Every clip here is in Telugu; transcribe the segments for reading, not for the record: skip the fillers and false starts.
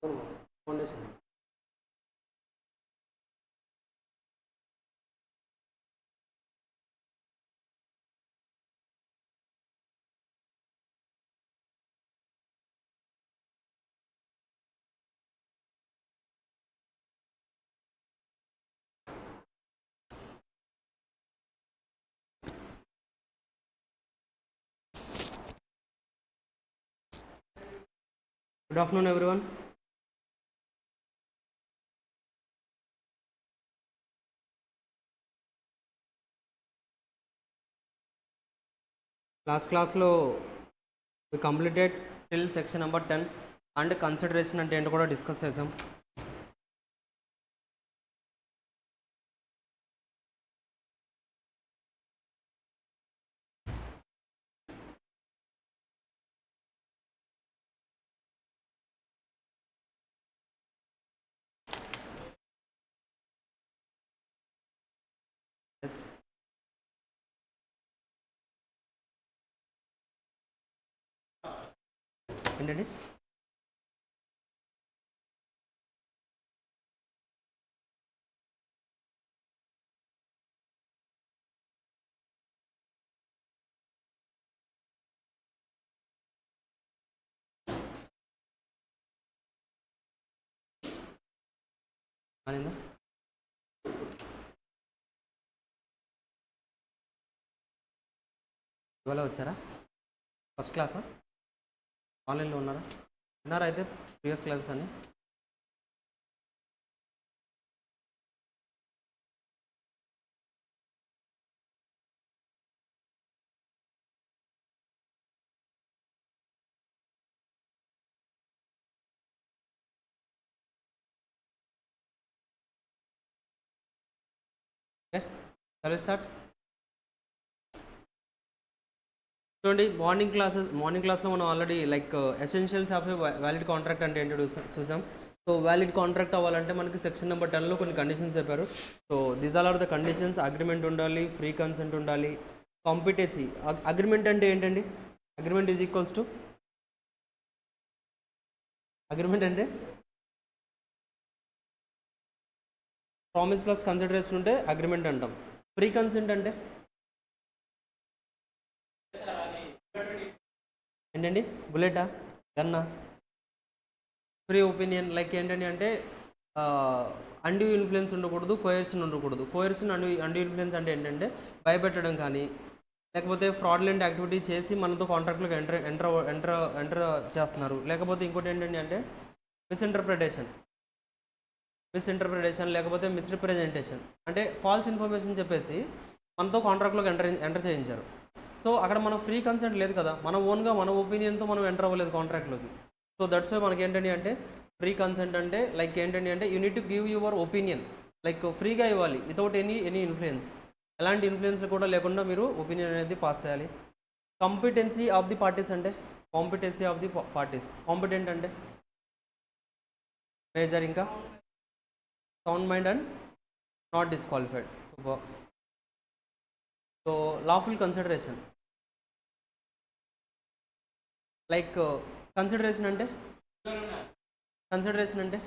Foundation. Good afternoon, everyone. Last class lo we completed till section number 10 and consideration ante ento kuda discuss chesam. Yes. ఏంటండి? అనిందా? ఇవాళ వచ్చారా? ఫస్ట్ క్లాసా? ఆన్లైన్లో ఉన్నారా? ఉన్నారా అయితే ప్రీవియస్ క్లాసెస్ అని? Okay, shall we start? చూడండి, మార్నింగ్ క్లాస్లో మనం already like essentials of A valid contract అంటే ఏంటో చూసాం. సో వ్యాలిడ్ కాంట్రాక్ట్ అవ్వాలంటే మనకి సెక్షన్ నెంబర్ 10లో కొన్ని కండిషన్స్ చెప్పారు. So these are the conditions. Agreement ఉండాలి, ఫ్రీ కన్సెంట్ ఉండాలి, కాంపిటెన్సీ. అగ్రిమెంట్ అంటే ఏంటండి? Agreement is equals to agreement అంటే ప్రామిస్ ప్లస్ కన్సిడరేషన్ ఉంటే అగ్రిమెంట్ అంటాం. ఫ్రీ కన్సెంట్ అంటే ఏంటండి? బుల్లెటా, గన్నా? ఫ్రీ ఒపీనియన్ లైక్ ఏంటండి అంటే అండ్యూ ఇన్ఫ్లుయెన్స్ ఉండకూడదు, కోయర్షన్ ఉండకూడదు. కోయర్షన్ అండ్యూ ఇన్ఫ్లుయెన్స్ అంటే ఏంటంటే భయపెట్టడం కానీ, లేకపోతే ఫ్రాడ్లెంట్ యాక్టివిటీ చేసి మనతో కాంట్రాక్ట్లోకి ఎంటర్ చేస్తున్నారు. లేకపోతే ఇంకోటి ఏంటండి అంటే మిస్ఇంటర్ప్రిటేషన్ లేకపోతే మిస్రిప్రజెంటేషన్ అంటే ఫాల్స్ ఇన్ఫర్మేషన్ చెప్పేసి మనతో కాంట్రాక్ట్లోకి ఎంటర్ చేయించారు. సో అక్కడ మనం ఫ్రీ కన్సెంట్ లేదు కదా, మన ఓన్గా మన ఒపీనియన్తో మనం ఎంటర్ అవ్వలేదు కాంట్రాక్ట్లోకి. సో దట్స్ వై మనకి ఏంటండి అంటే ఫ్రీ కన్సెంట్ అంటే లైక్ ఏంటండి అంటే you need to give your opinion, like ఫ్రీగా ఇవ్వాలి, వితౌట్ ఎనీ ఇన్ఫ్లుయెన్స్. ఎలాంటి ఇన్ఫ్లుయెన్స్ కూడా లేకుండా మీరు ఒపీనియన్ అనేది పాస్ చేయాలి. కాంపిటెన్సీ ఆఫ్ ది పార్టీస్ అంటే competency of the parties. Competent అంటే మేజర్, ఇంకా sound mind and not disqualified. So lawful consideration like consideration అంటే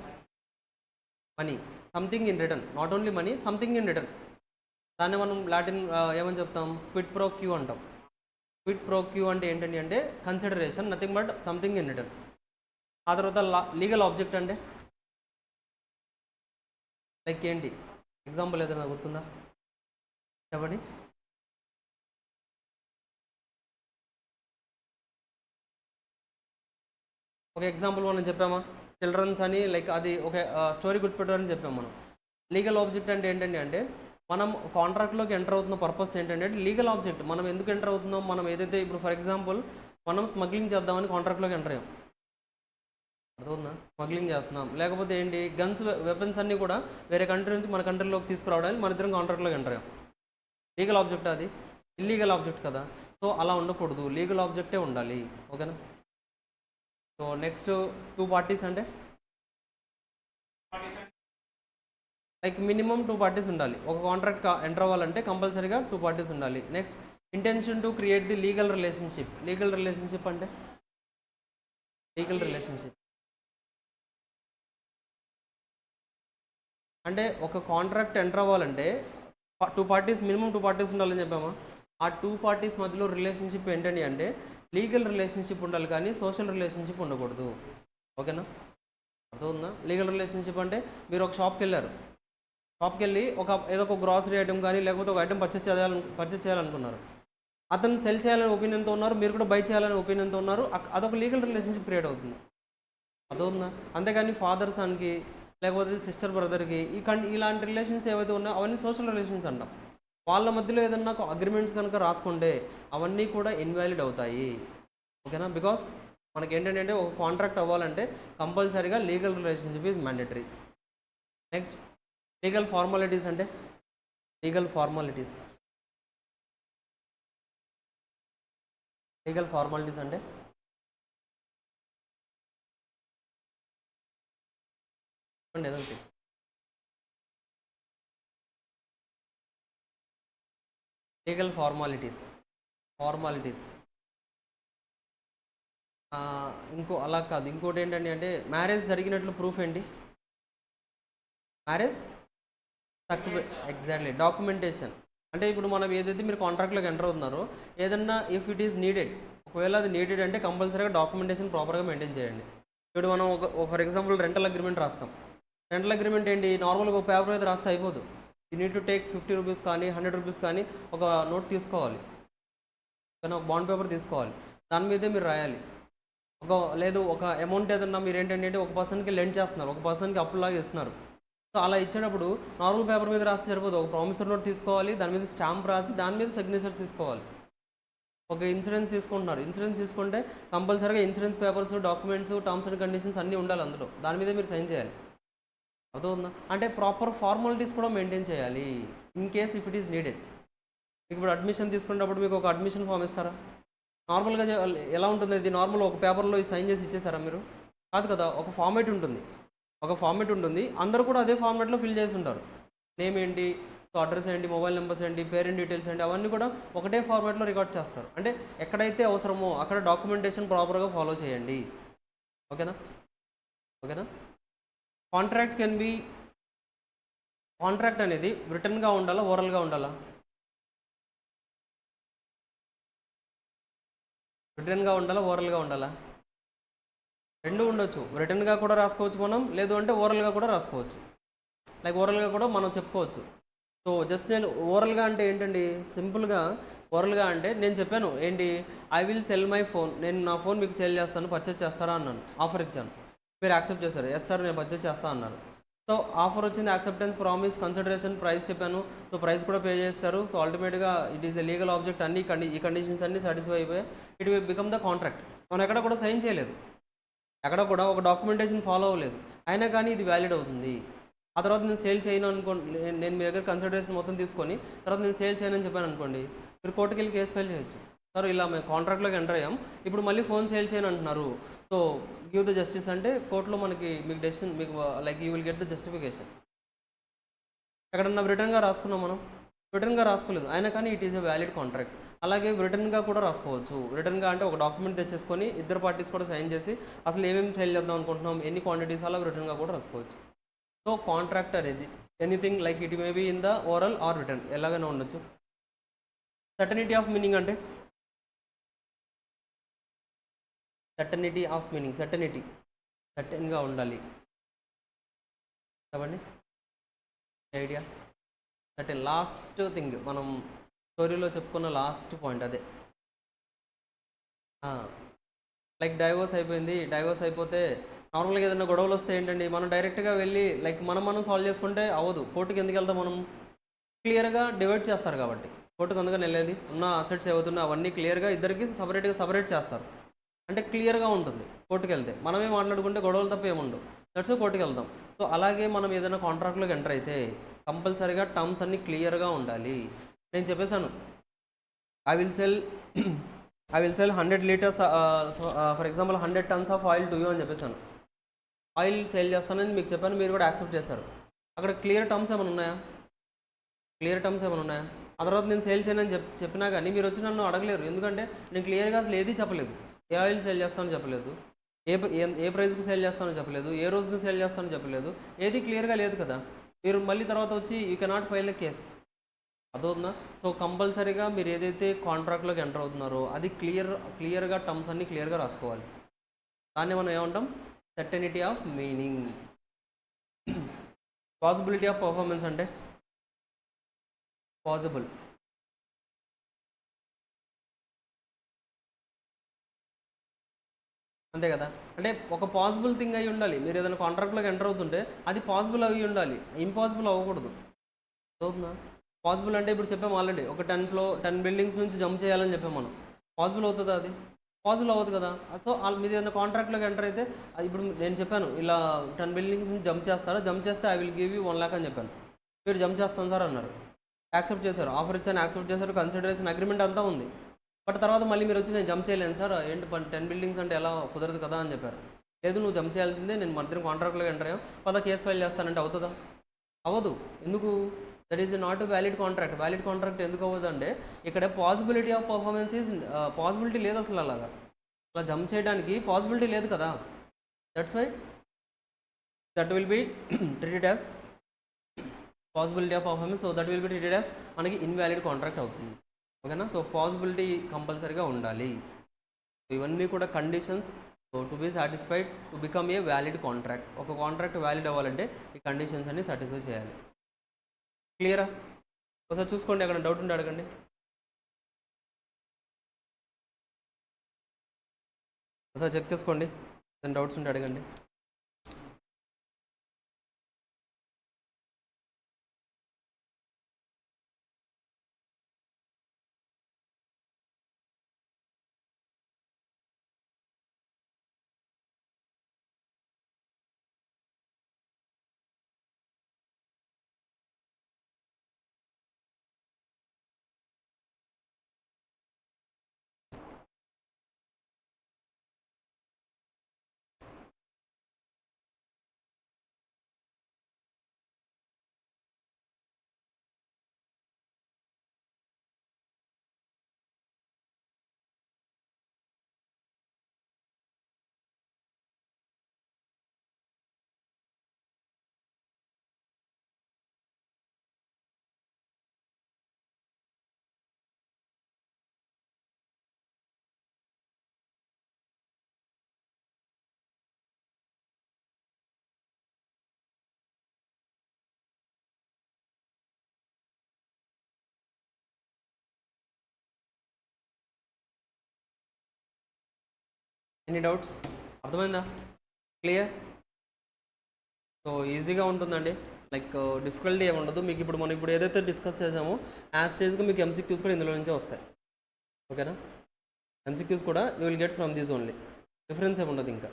money, something in return. Not only money, something in return. దాన్ని మనం లాటిన్ ఏమని చెప్తాం? క్విడ్ ప్రో క్యూ అంటాం. క్విడ్ ప్రో క్యూ అంటే ఏంటండి అంటే consideration, nothing but something in return. ఆ తర్వాత లీగల్ ఆబ్జెక్ట్ అంటే లైక్ ఏంటి? ఎగ్జాంపుల్ ఏదైనా గుర్తుందా చెప్పండి. ఒక ఎగ్జాంపుల్ మనం చెప్పామా? చిల్డ్రన్స్ అని, లైక్ అది ఒక స్టోరీ గుర్తుపెట్టారని చెప్పాము మనం. లీగల్ ఆబ్జెక్ట్ అంటే ఏంటండి అంటే మనం కాంట్రాక్ట్లోకి ఎంటర్ అవుతున్న పర్పస్ ఏంటంటే లీగల్ ఆబ్జెక్ట్. మనం ఎందుకు ఎంటర్ అవుతున్నాం? మనం ఏదైతే ఇప్పుడు ఫర్ ఎగ్జాంపుల్ మనం స్మగ్లింగ్ చేద్దామని కాంట్రాక్ట్లోకి ఎంటర్ అయ్యాం, అర్థవుతుందా? స్మగ్లింగ్ చేస్తున్నాం. లేకపోతే ఏంటి, గన్స్, వెపన్స్ అన్నీ కూడా వేరే కంట్రీ నుంచి మన కంట్రీలోకి తీసుకురావడానికి మన ఇద్దరం కాంట్రాక్ట్లోకి ఎంటర్ అయ్యాం. లీగల్ ఆబ్జెక్ట్ అది, ఇల్లీగల్ ఆబ్జెక్ట్ కదా. సో అలా ఉండకూడదు, లీగల్ ఆబ్జెక్టే ఉండాలి. ఓకేనా? సో నెక్స్ట్ టూ పార్టీస్ అంటే లైక్ మినిమం 2 పార్టీస్ ఉండాలి. ఒక కాంట్రాక్ట్ ఎంటర్ అవ్వాలంటే కంపల్సరీగా 2 పార్టీస్ ఉండాలి. Next intention to create the legal relationship. Legal relationship అంటే అంటే ఒక కాంట్రాక్ట్ ఎంటర్ అవ్వాలంటే మినిమం టూ పార్టీస్ ఉండాలని చెప్పామా? ఆ టూ పార్టీస్ మధ్యలో రిలేషన్షిప్ ఏంటండి అంటే లీగల్ రిలేషన్షిప్ ఉండాలి, కానీ సోషల్ రిలేషన్షిప్ ఉండకూడదు. ఓకేనా? అర్థమవుతుందా? లీగల్ రిలేషన్షిప్ అంటే మీరు ఒక షాప్కి వెళ్ళారు, షాప్కి వెళ్ళి ఏదో ఒక గ్రాసరీ ఐటమ్ కానీ లేకపోతే ఒక ఐటమ్ పర్చేస్ చేయాలనుకున్నారు. అతను సెల్ చేయాలనే ఒపీనియన్తో ఉన్నారు, మీరు కూడా బై చేయాలనే ఒపీనియన్తో ఉన్నారు. అదొక లీగల్ రిలేషన్షిప్ క్రియేట్ అవుతుంది. అర్థమవుతుందా? అంతేగాని ఫాదర్ సన్కి లేకపోతే సిస్టర్ బ్రదర్కి ఇలాంటి రిలేషన్స్ ఏవైతే ఉన్నాయో అవన్నీ సోషల్ రిలేషన్స్ అంటాం. వాళ్ళ మధ్యలో ఏదన్నా అగ్రిమెంట్స్ కనుక రాసుకుంటే అవన్నీ కూడా ఇన్వాలిడ్ అవుతాయి. ఓకేనా? బికాస్ మనకి ఏంటంటే ఒక కాంట్రాక్ట్ అవ్వాలంటే కంపల్సరీగా legal relationship is mandatory. Next legal formalities అంటే లీగల్ ఫార్మాలిటీస్ అంటే ఏదో ఒకటి లీగల్ ఫార్మాలిటీస్ ఇంకో అలా కాదు, ఇంకోటి ఏంటంటే అంటే మ్యారేజ్ జరిగినట్లు ప్రూఫ్ ఏంటి? Marriage exactly documentation. అంటే ఇప్పుడు మనం ఏదైతే మీరు కాంట్రాక్ట్లోకి ఎంటర్ అవుతున్నారో ఏదన్నా ఇఫ్ ఇట్ ఈస్ నీడెడ్, ఒకవేళ అది నీడెడ్ అంటే కంపల్సరీగా డాక్యుమెంటేషన్ ప్రాపర్గా మెయింటైన్ చేయండి. ఇప్పుడు మనం ఫర్ ఎగ్జాంపుల్ రెంటల్ అగ్రిమెంట్ రాస్తాం. రెంటల్ అగ్రిమెంట్ ఏంటి, నార్మల్గా ఒక పేపర్ మీద రాస్తే అయిపోదు. You need to take 50 rupees కానీ 100 రూపీస్ కానీ ఒక నోట్ తీసుకోవాలి, కానీ ఒక బాండ్ పేపర్ తీసుకోవాలి, దాని మీదే మీరు రాయాలి. లేదు ఒక అమౌంట్ ఏదన్నా మీరు ఏంటంటే ఒక పర్సన్కి లెండ్ చేస్తున్నారు, ఒక పర్సన్కి అప్పులాగా ఇస్తున్నారు. సో అలా ఇచ్చేటప్పుడు నార్మల్ పేపర్ మీద రాస్తే సరిపోదు, ఒక ప్రామిసర్ నోట్ తీసుకోవాలి, దాని మీద స్టాంప్ రాసి దాని మీద సిగ్నేచర్స్ తీసుకోవాలి. ఒక ఇన్సూరెన్స్ తీసుకుంటున్నారు, ఇన్సూరెన్స్ తీసుకుంటే కంపల్సరీగా insurance papers, documents, terms and conditions అన్నీ ఉండాలి అందులో, దాని మీద మీరు సైన్ చేయాలి. అర్థమవుతుందా? అంటే ప్రాపర్ ఫార్మాలిటీస్ కూడా మెయింటైన్ చేయాలి in case if it is needed. ఇప్పుడు అడ్మిషన్ తీసుకునేటప్పుడు మీకు ఒక అడ్మిషన్ ఫామ్ ఇస్తారా? నార్మల్గా ఎలా ఉంటుంది ఇది? నార్మల్ ఒక పేపర్లో సైన్ చేసి ఇచ్చేసారా మీరు? కాదు కదా, ఒక ఫార్మేట్ ఉంటుంది, అందరూ కూడా అదే ఫార్మేట్లో ఫిల్ చేసి ఉంటారు. నేమ్ ఏంటి, సో అడ్రస్ ఏంటి, మొబైల్ నెంబర్స్ ఏంటి, పేరెంట్ డీటెయిల్స్ ఏంటి, అవన్నీ కూడా ఒకటే ఫార్మేట్లో రికార్డ్ చేస్తారు. అంటే ఎక్కడైతే అవసరమో అక్కడ డాక్యుమెంటేషన్ ప్రాపర్గా ఫాలో చేయండి. ఓకేనా? కాంట్రాక్ట్ అనేది రిటర్న్గా ఉండాలా, ఓరల్గా ఉండాలా? ఓరల్గా ఉండాలా? రెండు ఉండొచ్చు. రిటర్న్గా కూడా రాసుకోవచ్చు మనం, లేదు అంటే ఓరల్గా కూడా రాసుకోవచ్చు. లైక్ ఓరల్గా కూడా మనం చెప్పుకోవచ్చు. సో జస్ట్ నేను ఓరల్గా అంటే ఏంటండి, సింపుల్గా ఓరల్గా అంటే నేను చెప్పాను ఏంటి, I will sell my phone, నేను నా ఫోన్ మీకు సేల్ చేస్తాను, పర్చేజ్ చేస్తారా అన్నాను, ఆఫర్ ఇచ్చాను, మీరు యాక్సెప్ట్ చేశారు, ఎస్ సార్ నేను పర్చేజ్ చేస్తాను అన్నారు. సో ఆఫర్ వచ్చింది, యాక్సెప్టెన్స్, ప్రామిస్, కన్సిడరేషన్, ప్రైస్ చెప్పాను, సో ప్రైస్ కూడా పే చేస్తారు. సో అల్టిమేట్గా it is a legal object, ఈ కండిషన్స్ అన్నీ సాటిస్ఫై అయిపోయి it will become the contract. మనం ఎక్కడ కూడా సైన్ చేయలేదు, ఎక్కడ కూడా ఒక డాక్యుమెంటేషన్ ఫాలో అవ్వలేదు, అయినా కానీ ఇది వ్యాలిడ్ అవుతుంది. ఆ తర్వాత నేను సేల్ చేయను అనుకోండి, నేను మీ దగ్గర కన్సిడరేషన్ మొత్తం తీసుకొని తర్వాత నేను సేల్ చేయను అని చెప్పాను అనుకోండి, మీరు కోర్టుకి వెళ్ళి కేసు ఫైల్ చేయొచ్చు. సార్ ఇలా మేము కాంట్రాక్ట్లోకి ఎంటర్ అయ్యాం, ఇప్పుడు మళ్ళీ ఫోన్ సేల్ చేయను అంటున్నారు, సో గివ్ ద జస్టిస్ అంటే కోర్టులో మీకు డెసిషన్, మీకు like you will get the justification. ఎక్కడన్నా రిటర్న్గా రాసుకున్నాం, మనం రిటర్న్గా రాసుకోలేదు, అయినా కానీ it is a valid contract. అలాగే రిటర్న్గా కూడా రాసుకోవచ్చు. రిటర్న్గా అంటే ఒక డాక్యుమెంట్ తెచ్చేసుకొని ఇద్దరు పార్టీస్ కూడా సైన్ చేసి అసలు ఏమేమి సేల్ చేద్దాం అనుకుంటున్నాం, ఎన్ని క్వాంటిటీస్, అలా రిటర్న్గా కూడా రాసుకోవచ్చు. సో కాంట్రాక్ట్ అనేది anything like it may be in the oral or written, ఎలాగైనా ఉండొచ్చు. సర్టనిటీ ఆఫ్ మీనింగ్ అంటే సర్టన్గా ఉండాలి. చెప్పండి ఐడియా. సర్టెన్ లాస్ట్ థింగ్ మనం స్టోరీలో చెప్పుకున్న లాస్ట్ పాయింట్ అదే. లైక్ డైవోర్స్ అయిపోతే నార్మల్గా ఏదైనా గొడవలు వస్తే ఏంటండి, మనం డైరెక్ట్గా వెళ్ళి లైక్ మనం సాల్వ్ చేసుకుంటే అవ్వదు. కోర్టుకి ఎందుకు వెళ్తాం, మనం క్లియర్గా డివైడ్ చేస్తారు కాబట్టి కోర్టుకు అందుకని వెళ్ళేది. ఉన్న అసెట్స్ ఏవవుతున్నాయి అవన్నీ క్లియర్గా ఇద్దరికి సపరేట్ చేస్తారు, అంటే క్లియర్గా ఉంటుంది. కోర్టుకు వెళ్తే మనమే మాట్లాడుకుంటే గొడవలు తప్ప ఏముండవు, దట్స్ కోర్టుకు వెళ్తాం. సో అలాగే మనం ఏదైనా కాంట్రాక్ట్లోకి ఎంటర్ అయితే కంపల్సరీగా టర్మ్స్ అన్నీ క్లియర్గా ఉండాలి. నేను చెప్పేశాను I will sell 100 litres for example 100 tons of oil to you అని చెప్పేశాను. ఆయిల్ సేల్ చేస్తానని మీకు చెప్పాను, మీరు కూడా యాక్సెప్ట్ చేశారు. అక్కడ క్లియర్ టర్మ్స్ ఏమైనా ఉన్నాయా? ఆ తర్వాత నేను సేల్ చేయనని చెప్పినా కానీ మీరు వచ్చి నన్ను అడగలేరు, ఎందుకంటే నేను క్లియర్గా అసలు ఏది చెప్పలేదు. ఏ ఆయిల్ సేల్ చేస్తానని చెప్పలేదు, ఏ ప్రైస్కి సేల్ చేస్తానో చెప్పలేదు, ఏ రోజున సేల్ చేస్తానో చెప్పలేదు, ఏది క్లియర్గా లేదు కదా. మీరు మళ్ళీ తర్వాత వచ్చి you cannot file the case. అదవుతుందా? సో కంపల్సరీగా మీరు ఏదైతే కాంట్రాక్ట్లోకి ఎంటర్ అవుతున్నారో అది క్లియర్గా టర్మ్స్ అన్నీ క్లియర్గా రాసుకోవాలి. దాన్ని మనం ఏమంటాం? Certainty of meaning. Possibility of performance అంటే పాసిబుల్, అంతే కదా. అంటే ఒక పాసిబుల్ థింగ్ అయి ఉండాలి. మీరు ఏదైనా కాంట్రాక్ట్లోకి ఎంటర్ అవుతుంటే అది పాసిబుల్ అయి ఉండాలి, ఇంపాసిబుల్ అవ్వకూడదు. అవుతుందా? పాసిబుల్ అంటే ఇప్పుడు చెప్పాము ఆల్రెడీ, ఒక 10 బిల్డింగ్స్ నుంచి జంప్ చేయాలని చెప్పాము మనం. పాసిబుల్ అవుతుందా? అది పాసిబుల్ అవ్వదు కదా. సో మీరు ఏదైనా కాంట్రాక్ట్లోకి ఎంటర్ అయితే ఇప్పుడు నేను చెప్పాను ఇలా 10 బిల్డింగ్స్ నుంచి జంప్ చేస్తారా, జంప్ చేస్తే I will give you 1 lakh అని చెప్పాను. మీరు జంప్ చేస్తాను సార్ అన్నారు, యాక్సెప్ట్ చేశారు, ఆఫర్ ఇచ్చాను యాక్సెప్ట్ చేశారు, కన్సిడరేషన్ అగ్రిమెంట్ అంతా ఉంది. బట్ తర్వాత మళ్ళీ మీరు వచ్చి నేను జంప్ చేయలేను సార్, ఏంటి 10 బిల్డింగ్స్ అంటే ఎలా కుదరదు కదా అని చెప్పారు. లేదు నువ్వు జంప్ చేయాల్సిందే, నేను మధ్యన కాంట్రాక్ట్లోకి ఎంటర్ అయ్యాం, పద కేసు ఫైల్ చేస్తానంటే అవుతుందా? అవ్వదు. ఎందుకు? That is not valid contract. Valid contract ఎందుకు అవ్వదు అంటే ఇక్కడ possibility of performance is possibility లేదు అసలు. అలాగా అలా జంప్ చేయడానికి పాసిబిలిటీ లేదు కదా. That's why that will be treated as possibility of performance. So that will be treated as మనకి ఇన్వాలిడ్ కాంట్రాక్ట్ అవుతుంది. ఓకేనా? సో పాసిబిలిటీ కంపల్సరీగా ఉండాలి. ఇవన్నీ కూడా conditions. So to be satisfied to become a valid contract. ఒక కాంట్రాక్ట్ వ్యాలిడ్ అవ్వాలంటే ఈ కండిషన్స్ అన్ని సాటిస్ఫై చేయాలి. క్లియరా? ఒకసారి చూసుకోండి, అక్కడ డౌట్ ఉంటే అడగండి. ఒకసారి చెక్ చేసుకోండి, దాని డౌట్స్ ఉంటే అడగండి. Any doubts? అర్థమైందా? క్లియర్? సో ఈజీగా ఉంటుందండి, లైక్ డిఫికల్టీ ఏమి ఉండదు మీకు. మనం ఇప్పుడు ఏదైతే డిస్కస్ చేసామో ఆ స్టేజ్కి మీకు ఎంసీక్యూస్ కూడా ఇందులో నుంచే వస్తాయి. ఓకేనా? ఎంసీక్యూస్ కూడా you will get from these only. Difference ఏమి ఉండదు ఇంకా.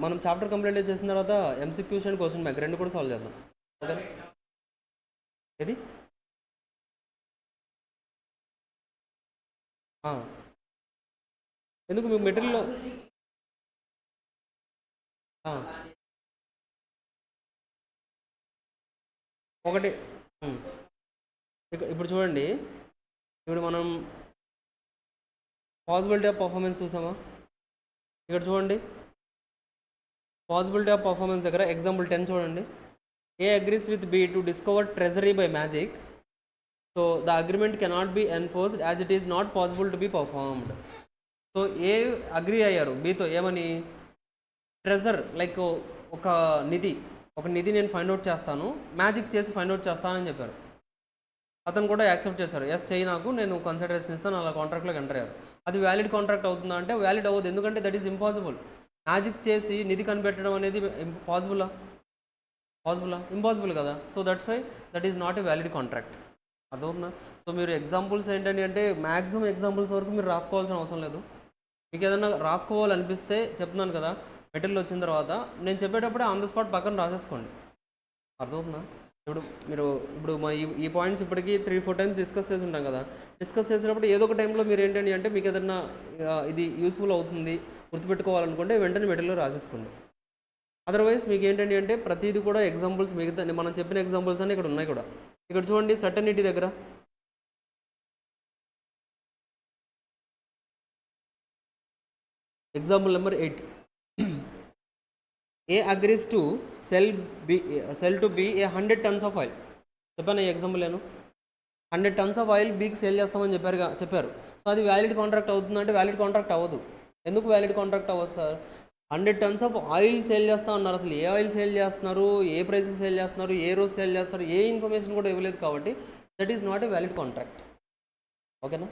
మనం చాప్టర్ కంప్లీట్ చేసిన తర్వాత ఎంసీక్యూస్ అండ్ క్వశ్చన్ బ్యాంక్ రెండు కూడా సాల్వ్ చేద్దాం. ఓకే? ఇది ఎందుకు మీకు మెటీరియల్లో ఒకటి ఇప్పుడు చూడండి, ఇప్పుడు మనం పాసిబిలిటీ ఆఫ్ పర్ఫార్మెన్స్ చూసామా? ఇక్కడ చూడండి, పాసిబిలిటీ ఆఫ్ పర్ఫార్మెన్స్ దగ్గర ఎగ్జాంపుల్ 10 చూడండి. A agrees with B to discover treasury by magic, so the agreement cannot be enforced as it is not possible to be performed. So A agree అయ్యారు బితో, ఏమని? ట్రెజర్ లైక్ ఒక నిధి నేను ఫైండ్ అవుట్ చేస్తాను, మ్యాజిక్ చేసి ఫైండ్ అవుట్ చేస్తానని చెప్పారు. అతను కూడా యాక్సెప్ట్ చేశారు, ఎస్ చేయి నాకు, నేను కన్సిడరేషన్ ఇస్తాను, అలా కాంట్రాక్ట్లోకి ఎంటర్ అయ్యారు. అది వ్యాలిడ్ కాంట్రాక్ట్ అవుతుందా అంటే వ్యాలిడ్ అవ్వదు. ఎందుకంటే దట్ ఈస్ ఇంపాసిబుల్. మ్యాజిక్ చేసి నిధి కనిపెట్టడం అనేది పాసిబులా? ఇంపాసిబుల్ కదా. So that's why that is not a valid contract. అదవుతుందా? సో మీరు ఎగ్జాంపుల్స్ ఏంటంటే మ్యాక్సిమం ఎగ్జాంపుల్స్ వరకు మీరు రాసుకోవాల్సిన అవసరం లేదు. మీకు ఏదైనా రాసుకోవాలనిపిస్తే చెప్తున్నాను కదా, మెటీరియల్ వచ్చిన తర్వాత నేను చెప్పేటప్పుడే ఆన్ ద స్పాట్ పక్కన రాసేసుకోండి. అర్థమవుతుందా? ఇప్పుడు మా ఈ పాయింట్స్ ఇప్పటికీ 3-4 టైమ్స్ డిస్కస్ చేసి ఉంటాం కదా. డిస్కస్ చేసినప్పుడు ఏదో ఒక టైంలో మీరు ఏంటంటే అంటే మీకు ఏదైనా ఇది యూస్ఫుల్ అవుతుంది గుర్తుపెట్టుకోవాలనుకుంటే వెంటనే మెటీరియల్లో రాసేసుకోండి. అదర్వైజ్ మీకు ఏంటంటే అంటే ప్రతిదీ కూడా ఎగ్జాంపుల్స్ మిగతా మనం చెప్పిన ఎగ్జాంపుల్స్ అన్నీ ఇక్కడ ఉన్నాయి కూడా. ఇక్కడ చూడండి, సర్టెనిటీ దగ్గర example number 8. A agrees to cell to be A 100 tons of oil. చెప్పాను ఈ ఎగ్జాంపుల్ నేను 100 tons ఆఫ్ ఆయిల్ బీకి సేల్ చేస్తామని చెప్పారు. సో అది వ్యాలిడ్ కాంట్రాక్ట్ అవుతుందంటే వ్యాలిడ్ కాంట్రాక్ట్ అవ్వదు. ఎందుకు వ్యాలిడ్ కాంట్రాక్ట్ అవ్వదు sir? 100 tons of oil sale చేస్తా ఉన్నారు. అసలు ఏ ఆయిల్ సేల్ చేస్తున్నారు, ఏ ప్రైస్కి సేల్ చేస్తున్నారు, ఏ రోజు సేల్ చేస్తారు, ఏ ఇన్ఫర్మేషన్ కూడా ఇవ్వలేదు కాబట్టి that is not a valid contract. ఓకేనా?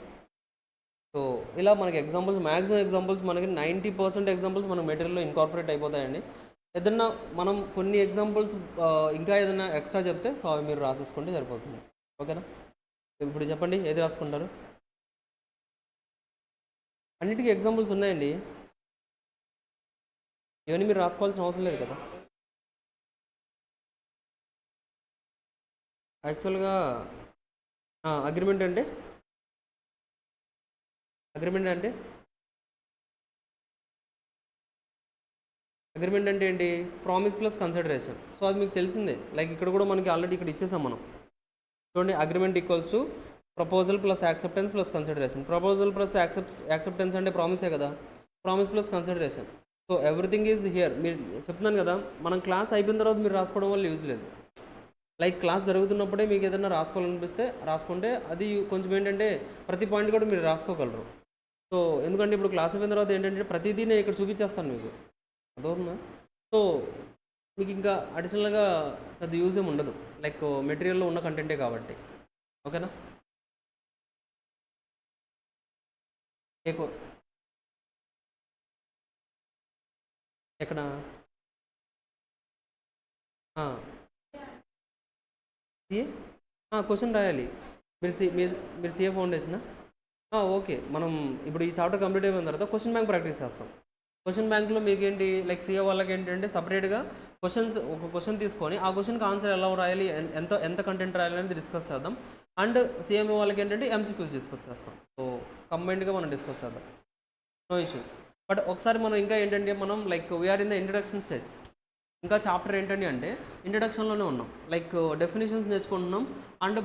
సో ఇలా మనకి ఎగ్జాంపుల్స్, మ్యాక్సిమం ఎగ్జాంపుల్స్ మనకి 90% ఎగ్జాంపుల్స్ మన మెటీరియల్లో ఇన్కార్పొరేట్ అయిపోతాయండి. ఏదన్నా మనం కొన్ని ఎగ్జాంపుల్స్ ఇంకా ఏదైనా ఎక్స్ట్రా చెప్తే సో అవి మీరు రాసేసుకుంటే సరిపోతుంది. ఓకేనా? ఇప్పుడు చెప్పండి ఏది రాసుకుంటారు? అన్నిటికీ ఎగ్జాంపుల్స్ ఉన్నాయండి, ఇవన్నీ మీరు రాసుకోవాల్సిన అవసరం లేదు కదా. యాక్చువల్గా అగ్రిమెంట్ అంటే ఏంటి? Promise plus consideration. సో అది మీకు తెలిసిందే. లైక్ ఇక్కడ కూడా మనకి ఆల్రెడీ ఇక్కడ ఇచ్చేసాం మనం. చూడండి, agreement equals to proposal plus acceptance plus consideration. Proposal plus acceptance అంటే ప్రామిసే కదా, promise plus consideration. So everything is here. మీరు చెప్తున్నాను కదా, మనం క్లాస్ అయిపోయిన తర్వాత మీరు రాసుకోవడం వల్ల యూజ్ లేదు. లైక్ క్లాస్ జరుగుతున్నప్పుడే మీకు ఏదైనా రాసుకోవాలనిపిస్తే రాసుకుంటే అది కొంచెం ఏంటంటే ప్రతి పాయింట్ కూడా మీరు రాసుకోగలరు. సో ఎందుకంటే ఇప్పుడు క్లాస్ అయిపోయిన తర్వాత ఏంటంటే ప్రతిదీ నేను ఇక్కడ చూపించేస్తాను మీకు, అదవుతుందా? సో మీకు ఇంకా అడిషనల్గా అది యూజ్ ఏమి ఉండదు, లైక్ మెటీరియల్లో ఉన్న కంటెంటే కాబట్టి. ఓకేనా? ఎక్కడ సిఏ క్వశ్చన్ రాయాలి. మీరు సిఏ ఫౌండేషనా? ఓకే, మనం ఇప్పుడు ఈ చాప్టర్ కంప్లీట్ అయిపోయిన తర్వాత క్వశ్చన్ బ్యాంక్ ప్రాక్టీస్ చేస్తాం. క్వశ్చన్ బ్యాంక్లో మీకు ఏంటి, లైక్ సిఏ వాళ్ళకి ఏంటంటే సపరేట్గా ఒక క్వశ్చన్ తీసుకొని ఆ క్వశ్చన్కి ఆన్సర్ ఎలా రాయాలి, ఎంత కంటెంట్ రాయాలి అనేది డిస్కస్ చేద్దాం. అండ్ సిఎంఏ వాళ్ళకి ఏంటంటే ఎంసీక్యూస్ డిస్కస్ చేస్తాం. సో కంబైన్డ్గా మనం డిస్కస్ చేద్దాం, నో ఇష్యూస్. బట్ ఒకసారి మనం ఇంకా ఏంటంటే మనం like we're in the introduction stage. ఇంకా చాప్టర్ ఏంటండి అంటే ఇంట్రడక్షన్లోనే ఉన్నాం. లైక్ డెఫినేషన్స్ నేర్చుకుంటున్నాం అండ్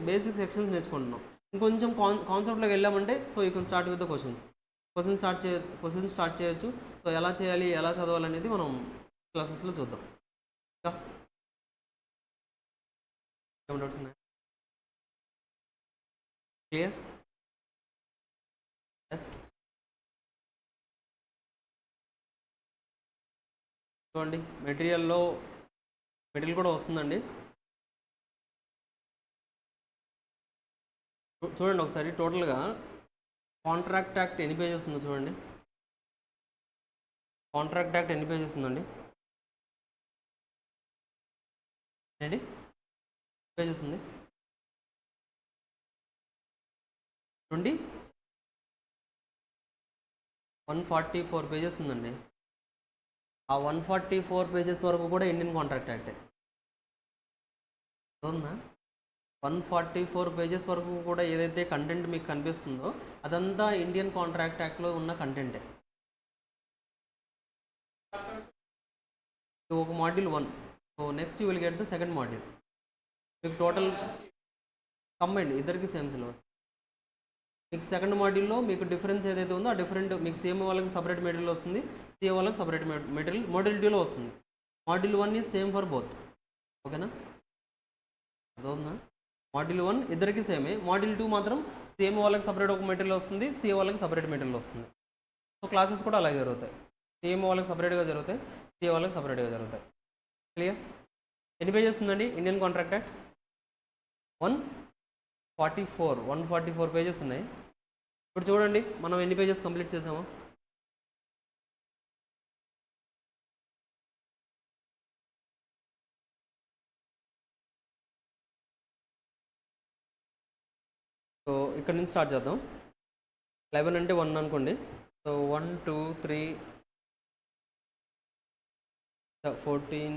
బేసిక్ సెక్షన్స్ నేర్చుకుంటున్నాం. ఇంకొంచెం కాన్సెప్ట్లోకి వెళ్ళామంటే so you can start with the questions start చేయొచ్చు. సో ఎలా చేయాలి, ఎలా చదవాలనేది మనం క్లాసెస్లో చూద్దాం. ఇంకా ఏమైనా డౌట్స్ ఉన్నాయి? క్లియర్? ఎస్. చూడండి, మెటీరియల్ కూడా వస్తుందండి. చూడండి ఒకసారి టోటల్గా కాంట్రాక్ట్ యాక్ట్ ఎన్ని పేజెస్ ఉందో చూడండి. కాంట్రాక్ట్ యాక్ట్ ఎన్ని పేజెస్ ఉందండి? ఏంటి పేజెస్ ఉంది? 144 పేజెస్ ఉందండి. ఆ 144 పేజెస్ వరకు కూడా ఇండియన్ కాంట్రాక్ట్ యాక్టే అవునా? 144 పేజెస్ వరకు కూడా ఏదైతే కంటెంట్ మీకు కనిపిస్తుందో అదంతా ఇండియన్ కాంట్రాక్ట్ యాక్ట్లో ఉన్న కంటెంటే. ఒక module 1. So next you will get the second module. మీకు టోటల్ కంబైండ్ ఇద్దరికి సేమ్ సిలబస్. మీకు సెకండ్ మాడ్యూల్లో మీకు డిఫరెన్స్ ఏదైతే ఉందో ఆ డిఫరెంట్ మీకు సేమ్ వాళ్ళకి సపరేట్ మెటీరియల్ వస్తుంది, సిఏ వాళ్ళకి సపరేట్ మెటీరియల్ మాడ్యూల్ 2లో వస్తుంది. Module 1 is same for both. ఓకేనా? అదవుతుందా? మాడ్యూల్ 1 ఇద్దరికి సేమే. మాడ్యూల్ 2 మాత్రం సేమ్ వాళ్ళకి సపరేట్ ఒక మెటీరియల్ వస్తుంది, సిఏ వాళ్ళకి సపరేట్ మెటీరియల్ వస్తుంది. సో క్లాసెస్ కూడా అలాగే జరుగుతాయి. సేమ్ వాళ్ళకి సపరేట్గా జరుగుతాయి, సిఏ వాళ్ళకి సపరేట్గా జరుగుతాయి. క్లియర్? ఎన్ని పేజెస్ ఉందండి ఇండియన్ కాంట్రాక్ట్ యాక్ట్? 144 పేజెస్ ఉన్నాయి. ఇప్పుడు చూడండి మనం ఎన్ని పేజెస్ కంప్లీట్ చేసామో. సో ఇక్కడ నుంచి స్టార్ట్ చేద్దాం. 11 అంటే 1 అనుకోండి. సో 1 2 3 14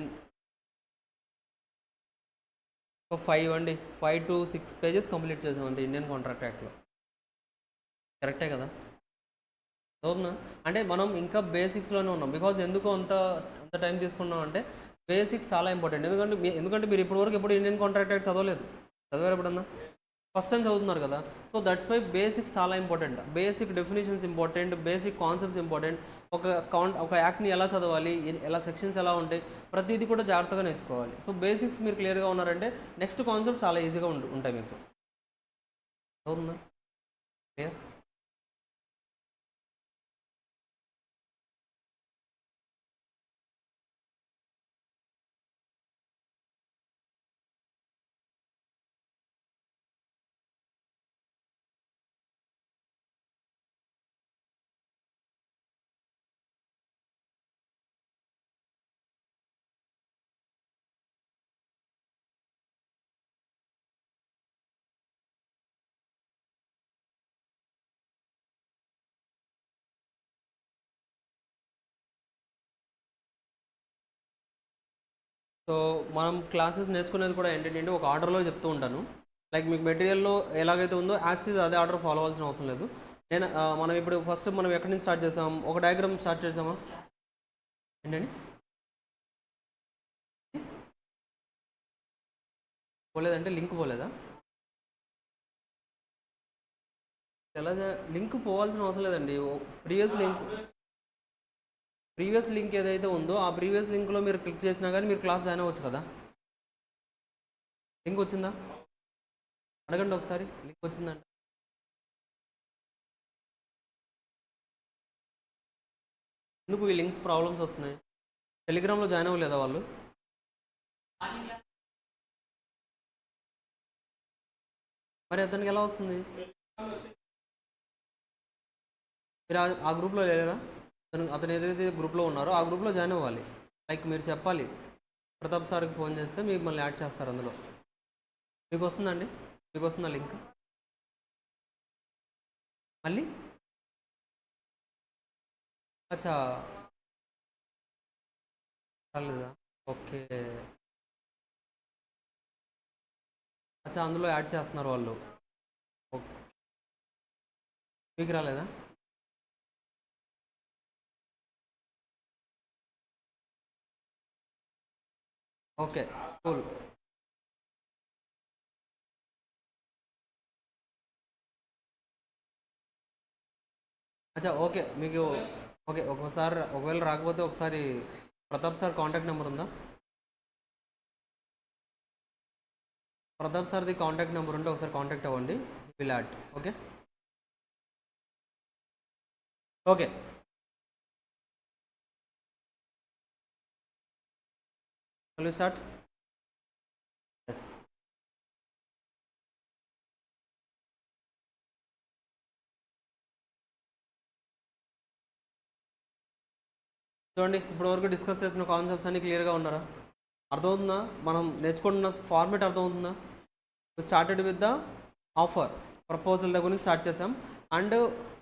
5 అండి. 5 to 6 పేజెస్ కంప్లీట్ చేసాం అంతే ఇండియన్ కాంట్రాక్ట్ యాక్ట్లో. కరెక్టే కదా? అవునా? అంటే మనం ఇంకా బేసిక్స్లోనే ఉన్నాం. బికాజ్ ఎందుకు అంత టైం తీసుకున్నాం అంటే బేసిక్స్ చాలా ఇంపార్టెంట్. ఎందుకంటే మీరు ఇప్పటివరకు ఎప్పుడు ఇండియన్ కాంట్రాక్ట్ యాక్ట్ చదవలేదు. చదివారు ఎప్పుడన్నా? ఫస్ట్ టైం చదువుతున్నారు కదా, సో దట్స్ వై బేసిక్స్ చాలా important, basic definitions important, basic concepts important. ఒక యాక్ట్ని ఎలా చదవాలి, ఎలా సెక్షన్స్ ఎలా ఉంటాయి, ప్రతిదీ కూడా జాగ్రత్తగా నేర్చుకోవాలి. సో బేసిక్స్ మీరు క్లియర్గా ఉన్నారంటే నెక్స్ట్ కాన్సెప్ట్స్ చాలా ఈజీగా ఉంటాయి మీకు. అవుతుందా? క్లియర్? సో మనం క్లాసెస్ నేర్చుకునేది కూడా ఏంటంటే ఒక ఆర్డర్లో చెప్తూ ఉంటాను. లైక్ మీకు మెటీరియల్లో ఎలాగైతే ఉందో యాజ్ అదే ఆర్డర్ ఫాలో అవ్వాల్సిన అవసరం లేదు. మనం ఇప్పుడు ఫస్ట్ మనం ఎక్కడి నుంచి స్టార్ట్ చేసాం, ఒక డయాగ్రామ్ స్టార్ట్ చేసామా ఏంటండి? పోలేదంటే లింక్ పోలేదా? ఎలా లింక్ పోవాల్సిన అవసరం లేదండి. ప్రీవియస్ లింక్ ఏదైతే ఉందో ఆ ప్రీవియస్ లింక్లో మీరు క్లిక్ చేసినా కానీ మీరు క్లాస్ జాయిన్ అవ్వచ్చు కదా. లింక్ వచ్చిందా? అడగండి ఒకసారి, లింక్ వచ్చిందంట. ఎందుకు ఈ లింక్స్ ప్రాబ్లమ్స్ వస్తున్నాయి? టెలిగ్రామ్లో జాయిన్ అవ్వలేదా వాళ్ళు? మరి అతనికి ఎలా వస్తుంది? మీరు ఆ గ్రూప్లో లేరా? అతను ఏదైతే గ్రూప్లో ఉన్నారో ఆ గ్రూప్లో జాయిన్ అవ్వాలి. లైక్ మీరు చెప్పాలి, ప్రతాప్ సార్కి ఫోన్ చేస్తే మిమ్మల్ని యాడ్ చేస్తారు అందులో. మీకు వస్తుందండి? మీకు వస్తుందా లింక్ మళ్ళీ? అచ్చా, రాలేదా? ఓకే. అచ్చా, అందులో యాడ్ చేస్తున్నారు వాళ్ళు. ఓకే, మీకు రాలేదా? Okay, cool. అచ్చా, ఓకే. మీకు ఓకే, ఒకసారి ఒకవేళ రాకపోతే ఒకసారి ప్రతాప్ సార్ కాంటాక్ట్ నెంబర్ ఉందా? ప్రతాప్ సార్ది కాంటాక్ట్ నెంబర్ ఉంటే ఒకసారి కాంటాక్ట్ అవ్వండి. Will add. Okay okay. Will start? Yes. చూడండి, ఇప్పటివరకు డిస్కస్ చేసిన కాన్సెప్ట్స్ అన్నీ క్లియర్గా ఉన్నారా? అర్థమవుతుందా? మనం నేర్చుకుంటున్న ఫార్మేట్ అర్థమవుతుందా? Started with the offer, proposal దగ్గర నుంచి స్టార్ట్ చేసాం. And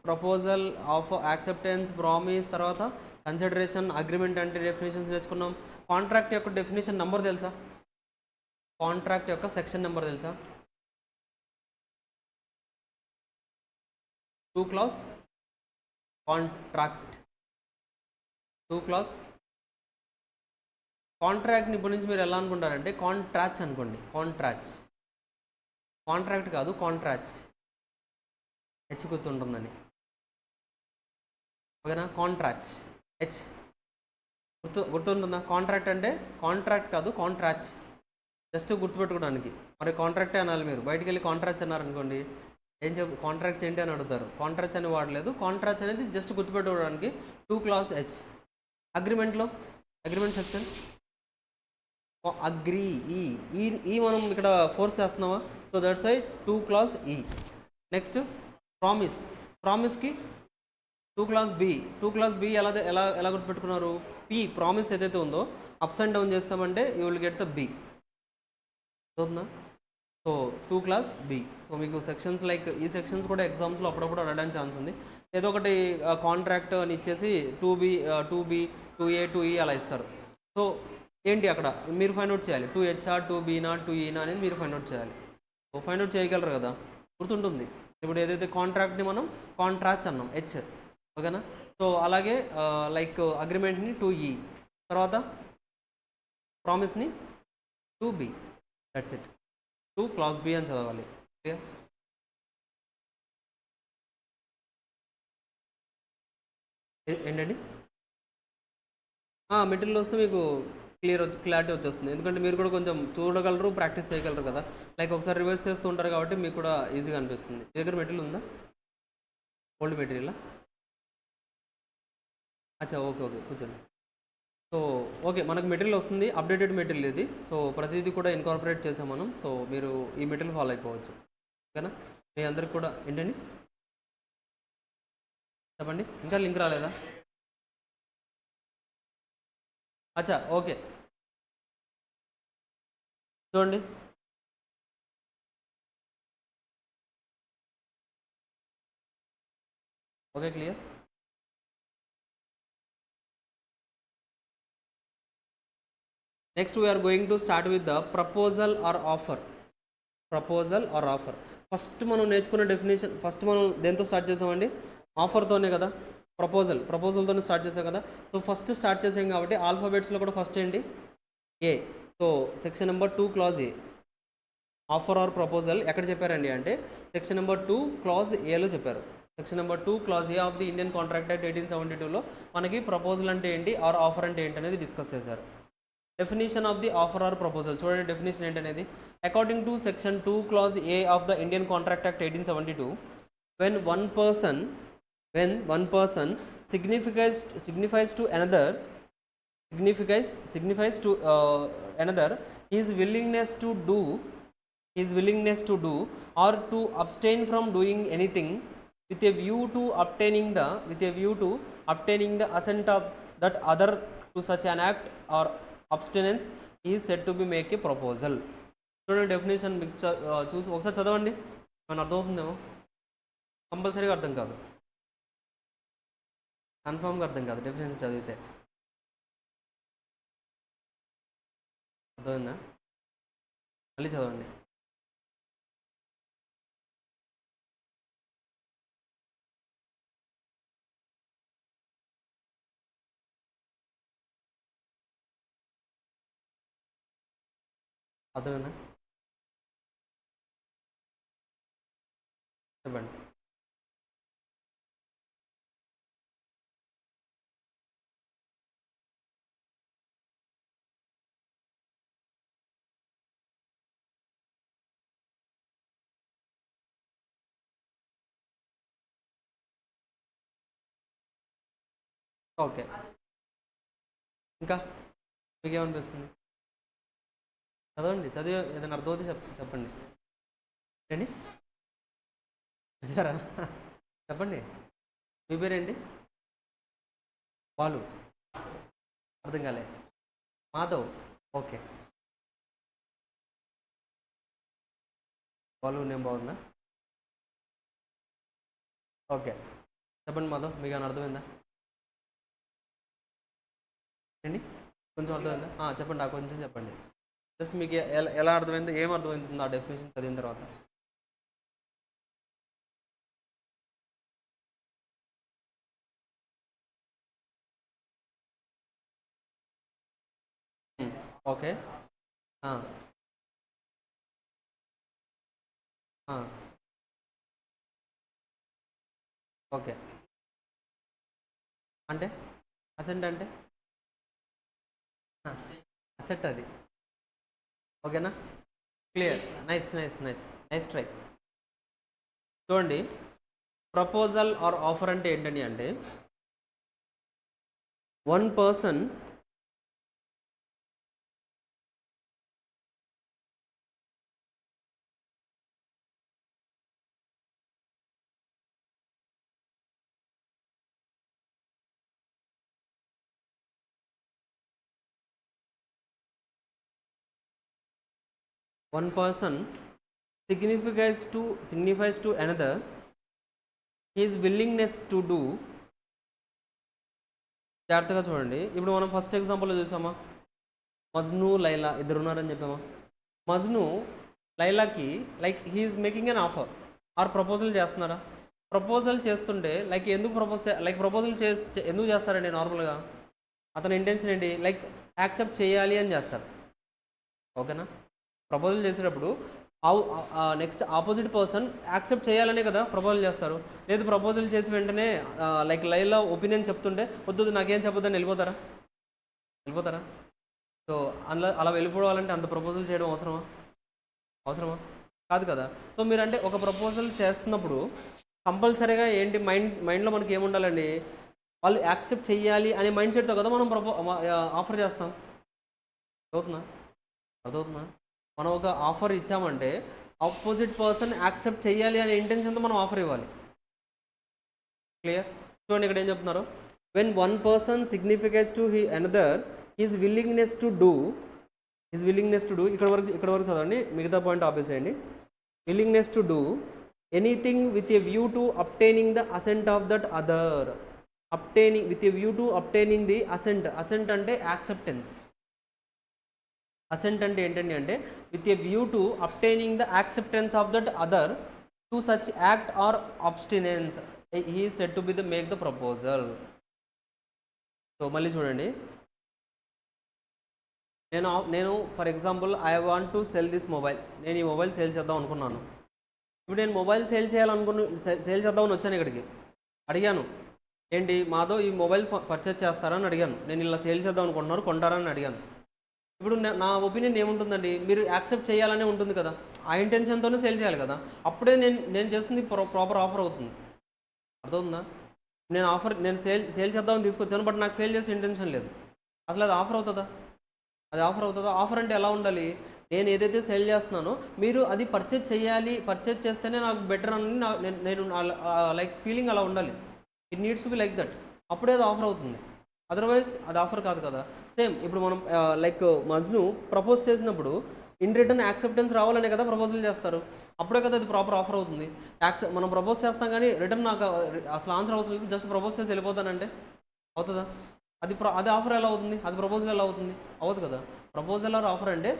proposal, offer, acceptance, promise, తర్వాత కన్సిడరేషన్, అగ్రిమెంట్ అంటే డెఫినేషన్స్ నేర్చుకున్నాం. కాంట్రాక్ట్ యొక్క డెఫినేషన్ నెంబర్ తెలుసా? కాంట్రాక్ట్ యొక్క సెక్షన్ నెంబర్ తెలుసా? 2 clause కాంట్రాక్ట్. 2 clause కాంట్రాక్ట్ని ఇప్పటి నుంచి మీరు ఎలా అనుకుంటారంటే కాంట్రాక్ట్స్ అనుకోండి. కాంట్రాక్ట్స్, కాంట్రాక్ట్ కాదు, కాంట్రాక్ట్స్. హెచ్ గుర్తుంటుందని. ఓకేనా? కాంట్రాక్ట్స్, హెచ్ గుర్తుంటుందా? కాంట్రాక్ట్ అంటే కాంట్రాక్ట్ కాదు, కాంట్రాక్ట్స్. జస్ట్ గుర్తుపెట్టుకోవడానికి. మరి కాంట్రాక్టే అనాలి. మీరు బయటికి వెళ్ళి కాంట్రాక్ట్స్ అన్నారనుకోండి, కాంట్రాక్ట్స్ ఏంటి అని అడుగుతారు. కాంట్రాక్ట్స్ అని వాడలేదు. కాంట్రాక్ట్స్ అనేది జస్ట్ గుర్తుపెట్టుకోవడానికి. 2 clause హెచ్. అగ్రిమెంట్లో, agreement section agree, E E E మనం ఇక్కడ ఫోర్స్ చేస్తున్నామా? So that's why 2 clause E. Next promise, ప్రామిస్కి 2 clause బి. 2 clause బి ఎలా ఎలా ఎలా గుర్తుపెట్టుకున్నారు? పి, ప్రామిస్ ఏదైతే ఉందో అప్స్ అండ్ డౌన్ చేస్తామంటే you will get the B. అవుతుందా? So 2 clause B. సో మీకు సెక్షన్స్ లైక్ ఈ సెక్షన్స్ కూడా ఎగ్జామ్స్లో అప్పుడప్పుడు అడగడానికి ఛాన్స్ ఉంది. ఏదో ఒకటి కాంట్రాక్ట్ అని ఇచ్చేసి 2B 2A 2E అలా ఇస్తారు. సో ఏంటి అక్కడ మీరు ఫైండ్ అవుట్ చేయాలి. 2Hఆ 2Bనా 2Eనా అనేది మీరు ఫైండ్ అవుట్ చేయాలి. సో ఫైండ్ అవుట్ చేయగలరు కదా, గుర్తుంటుంది. ఇప్పుడు ఏదైతే కాంట్రాక్ట్ని మనం కాంట్రాక్ట్స్ అన్నాం, హెచ్. ఓకేనా? సో అలాగే లైక్ అగ్రిమెంట్ని 2E, తర్వాత ప్రామిస్ని 2B. That's it. 2 clause B అని చదవాలి. ఓకే. ఏంటండి మెటీరియల్ వస్తే మీకు క్లారిటీ వచ్చేస్తుంది, ఎందుకంటే మీరు కూడా కొంచెం చూడగలరు, ప్రాక్టీస్ చేయగలరు కదా. లైక్ ఒకసారి రివర్స్ చేస్తూ ఉంటారు కాబట్టి మీకు కూడా ఈజీగా అనిపిస్తుంది. మీ దగ్గర మెటీరియల్ ఉందా? Old material? అచ్చా, ఓకే ఓకే, కూర్చోండి. సో ఓకే, మనకు మెటీరియల్ వస్తుంది, అప్డేటెడ్ మెటీరియల్ ఇది. సో ప్రతిదీ కూడా ఇన్కార్పొరేట్ చేసాం మనం. సో మీరు ఈ మెటీరియల్ ఫాలో అయిపోవచ్చు, ఓకేనా. మీ అందరికి కూడా ఏంటండి చెప్పండి, ఇంకా లింక్ రాలేదా? అచ్చా, ఓకే, చూడండి. Okay, clear. Next we're going to start with the proposal or offer. Proposal or offer. First మనం నేర్చుకున్న డెఫినేషన్, ఫస్ట్ మనం దేంతో స్టార్ట్ చేసామండి? ఆఫర్తోనే కదా. ప్రపోజల్తోనే స్టార్ట్ చేసాం కదా. సో ఫస్ట్ స్టార్ట్ చేసాం కాబట్టి ఆల్ఫాబెట్స్లో కూడా ఫస్ట్ ఏంటి? A. So section number 2 clause A, offer or proposal ఎక్కడ చెప్పారండి అంటే సెక్షన్ నెంబర్ 2 క్లాజ్ ఏలో చెప్పారు. Section number 2 clause A of the Indian contract Act 1872లో మనకి ప్రపోజల్ అంటే ఏంటి, ఆర్ ఆఫర్ అంటే ఏంటి అనేది డిస్కస్ చేశారు. Definition of the offer or proposal చూడండి, డెఫినేషన్ ఏంటనేది. According to section 2 clause A of the Indian contract act 1872, when one person signifies to another his willingness to do or to abstain from doing anything with a view to obtaining the assent of that other to such an act or abstinence is said to be make a proposal. చూడండి డెఫినేషన్ మీకు చూసి ఒకసారి చదవండి, ఏమైనా అర్థమవుతుందేమో. కంపల్సరీగా అర్థం కాదు, కన్ఫామ్గా అర్థం కాదు డెఫినేషన్ చదివితే. అర్థమైందా? మళ్ళీ చదవండి. అర్థమైందా? చెప్పండి. ఓకే, ఇంకా మీకేమనిపిస్తుంది? చదివి ఏదైనా అర్థమవుతే చెప్పండి. ఏంటి చదివారా? చెప్పండి. మీ పేరేంటి? బాలు. అర్థం కాలే. మాధవ్. ఓకే, బాలు నేమ్ బాగుందా? ఓకే, చెప్పండి మాధవ్, మీకు ఏమైనా అర్థమైందా? ఏంటి కొంచెం అర్థమైందా? చెప్పండి, నాకు కొంచెం చెప్పండి. జస్ట్ మీకు ఎలా అర్థమైందో, ఏం అర్థమవుతుందో ఆ డెఫినేషన్ చదివిన తర్వాత. ఓకే, ఓకే, అంటే అసెంట్ అంటే అసెట్ అది. ఓకేనా? క్లియర్. Nice try. చూడండి, ప్రపోజల్ ఆర్ ఆఫర్ అంటే ఏంటండి అంటే one person signifies to another his willingness to do. జాగ్రత్తగా చూడండి. ఇప్పుడు మనం ఫస్ట్ ఎగ్జాంపుల్లో చూసామా, మజ్ను లైలా ఇద్దరు ఉన్నారని చెప్పామా. మజ్ను లైలాకి like he is making an offer or proposal చేస్తున్నారా? ప్రపోజల్ చేస్తుంటే లైక్ ఎందుకు ప్రపోజల్ ఎందుకు చేస్తారండి? నార్మల్గా అతని ఇంటెన్షన్ ఏంటి? లైక్ యాక్సెప్ట్ చేయాలి అని చేస్తారు. ఓకేనా? ప్రపోజల్ చేసేటప్పుడు నెక్స్ట్ ఆపోజిట్ పర్సన్ యాక్సెప్ట్ చేయాలనే కదా ప్రపోజల్ చేస్తారు. లేదు ప్రపోజల్ చేసి వెంటనే లైక్ లైవ్లో ఒపీనియన్ చెప్తుంటే వద్దు నాకేం చెప్పొద్దని వెళ్ళిపోతారా? సో అలా వెళ్ళిపోవాలంటే అంత ప్రపోజల్ చేయడం అవసరమా? కాదు కదా. సో మీరంటే ఒక ప్రపోజల్ చేస్తున్నప్పుడు కంపల్సరీగా ఏంటి మైండ్లో మనకి ఏముండాలండి, వాళ్ళు యాక్సెప్ట్ చేయాలి అనే మైండ్ సెట్తో కదా మనం ఆఫర్ చేస్తాం. అర్థవుతుందా? మనం ఒక ఆఫర్ ఇచ్చామంటే ఆపోజిట్ పర్సన్ యాక్సెప్ట్ చేయాలి అనే ఇంటెన్షన్తో మనం ఆఫర్ ఇవ్వాలి. క్లియర్? చూడండి ఇక్కడ ఏం చెప్తున్నారు, when one person significance to another his willingness to do ఇక్కడ వరకు చదవండి, మిగతా పాయింట్ ఆపేసేయండి. Willingness to do anything with a view to obtaining the assent of that other. With a view to obtaining the assent అంటే యాక్సెప్టెన్స్. అసెంట్ అంటే ఏంటండి అంటే with a view to obtaining the acceptance of that other to such act or abstinence he said to be the make the proposal. So మళ్ళీ చూడండి, నేను for example I want to cell this mobile. నేను ఈ మొబైల్ సేల్ చేద్దాం అనుకున్నాను. ఇప్పుడు నేను మొబైల్ సేల్ చేద్దామని వచ్చాను. ఇక్కడికి అడిగాను, ఏంటి మాధవ్ ఈ మొబైల్ పర్చేజ్ చేస్తారని అడిగాను. నేను ఇలా సేల్ చేద్దాం అనుకుంటున్నారు, కొంటారని అడిగాను. ఇప్పుడు నా ఒపీనియన్ ఏముంటుందండి, మీరు యాక్సెప్ట్ చేయాలనే ఉంటుంది కదా, ఆ ఇంటెన్షన్తోనే సేల్ చేయాలి కదా. అప్పుడే నేను చేస్తుంది ప్రాపర్ ఆఫర్ అవుతుంది. అర్థవుతుందా? నేను సేల్ చేద్దామని తీసుకొచ్చాను, బట్ నాకు సేల్ చేసే ఇంటెన్షన్ లేదు. అసలు అది ఆఫర్ అవుతుందా? ఆఫర్ అంటే ఎలా ఉండాలి, నేను ఏదైతే సేల్ చేస్తున్నానో మీరు అది పర్చేజ్ చేస్తేనే నాకు బెటర్ అని నేను లైక్ ఫీలింగ్ అలా ఉండాలి. It needs to be like that. అప్పుడే అది ఆఫర్ అవుతుంది, అదర్వైజ్ అది ఆఫర్ కాదు కదా. సేమ్ ఇప్పుడు మనం లైక్ మజ్ను ప్రపోజ్ చేసినప్పుడు ఇన్ రిటర్న్ యాక్సెప్టెన్స్ రావాలనే కదా ప్రపోజల్ చేస్తారు. అప్పుడే కదా అది ప్రాపర్ ఆఫర్ అవుతుంది. మనం ప్రపోజ్ చేస్తాం కానీ రిటర్న్ నాకు అసలు ఆన్సర్ అవసరం లేదు, జస్ట్ ప్రపోజ్ చేసి వెళ్ళిపోతానంటే అవుతుందా? అది ఆఫర్ ఎలా అవుతుంది? అది ప్రపోజల్ ఎలా అవుతుంది? అవ్వదు కదా. ప్రపోజల్ ఆర్ ఆఫర్ అంటే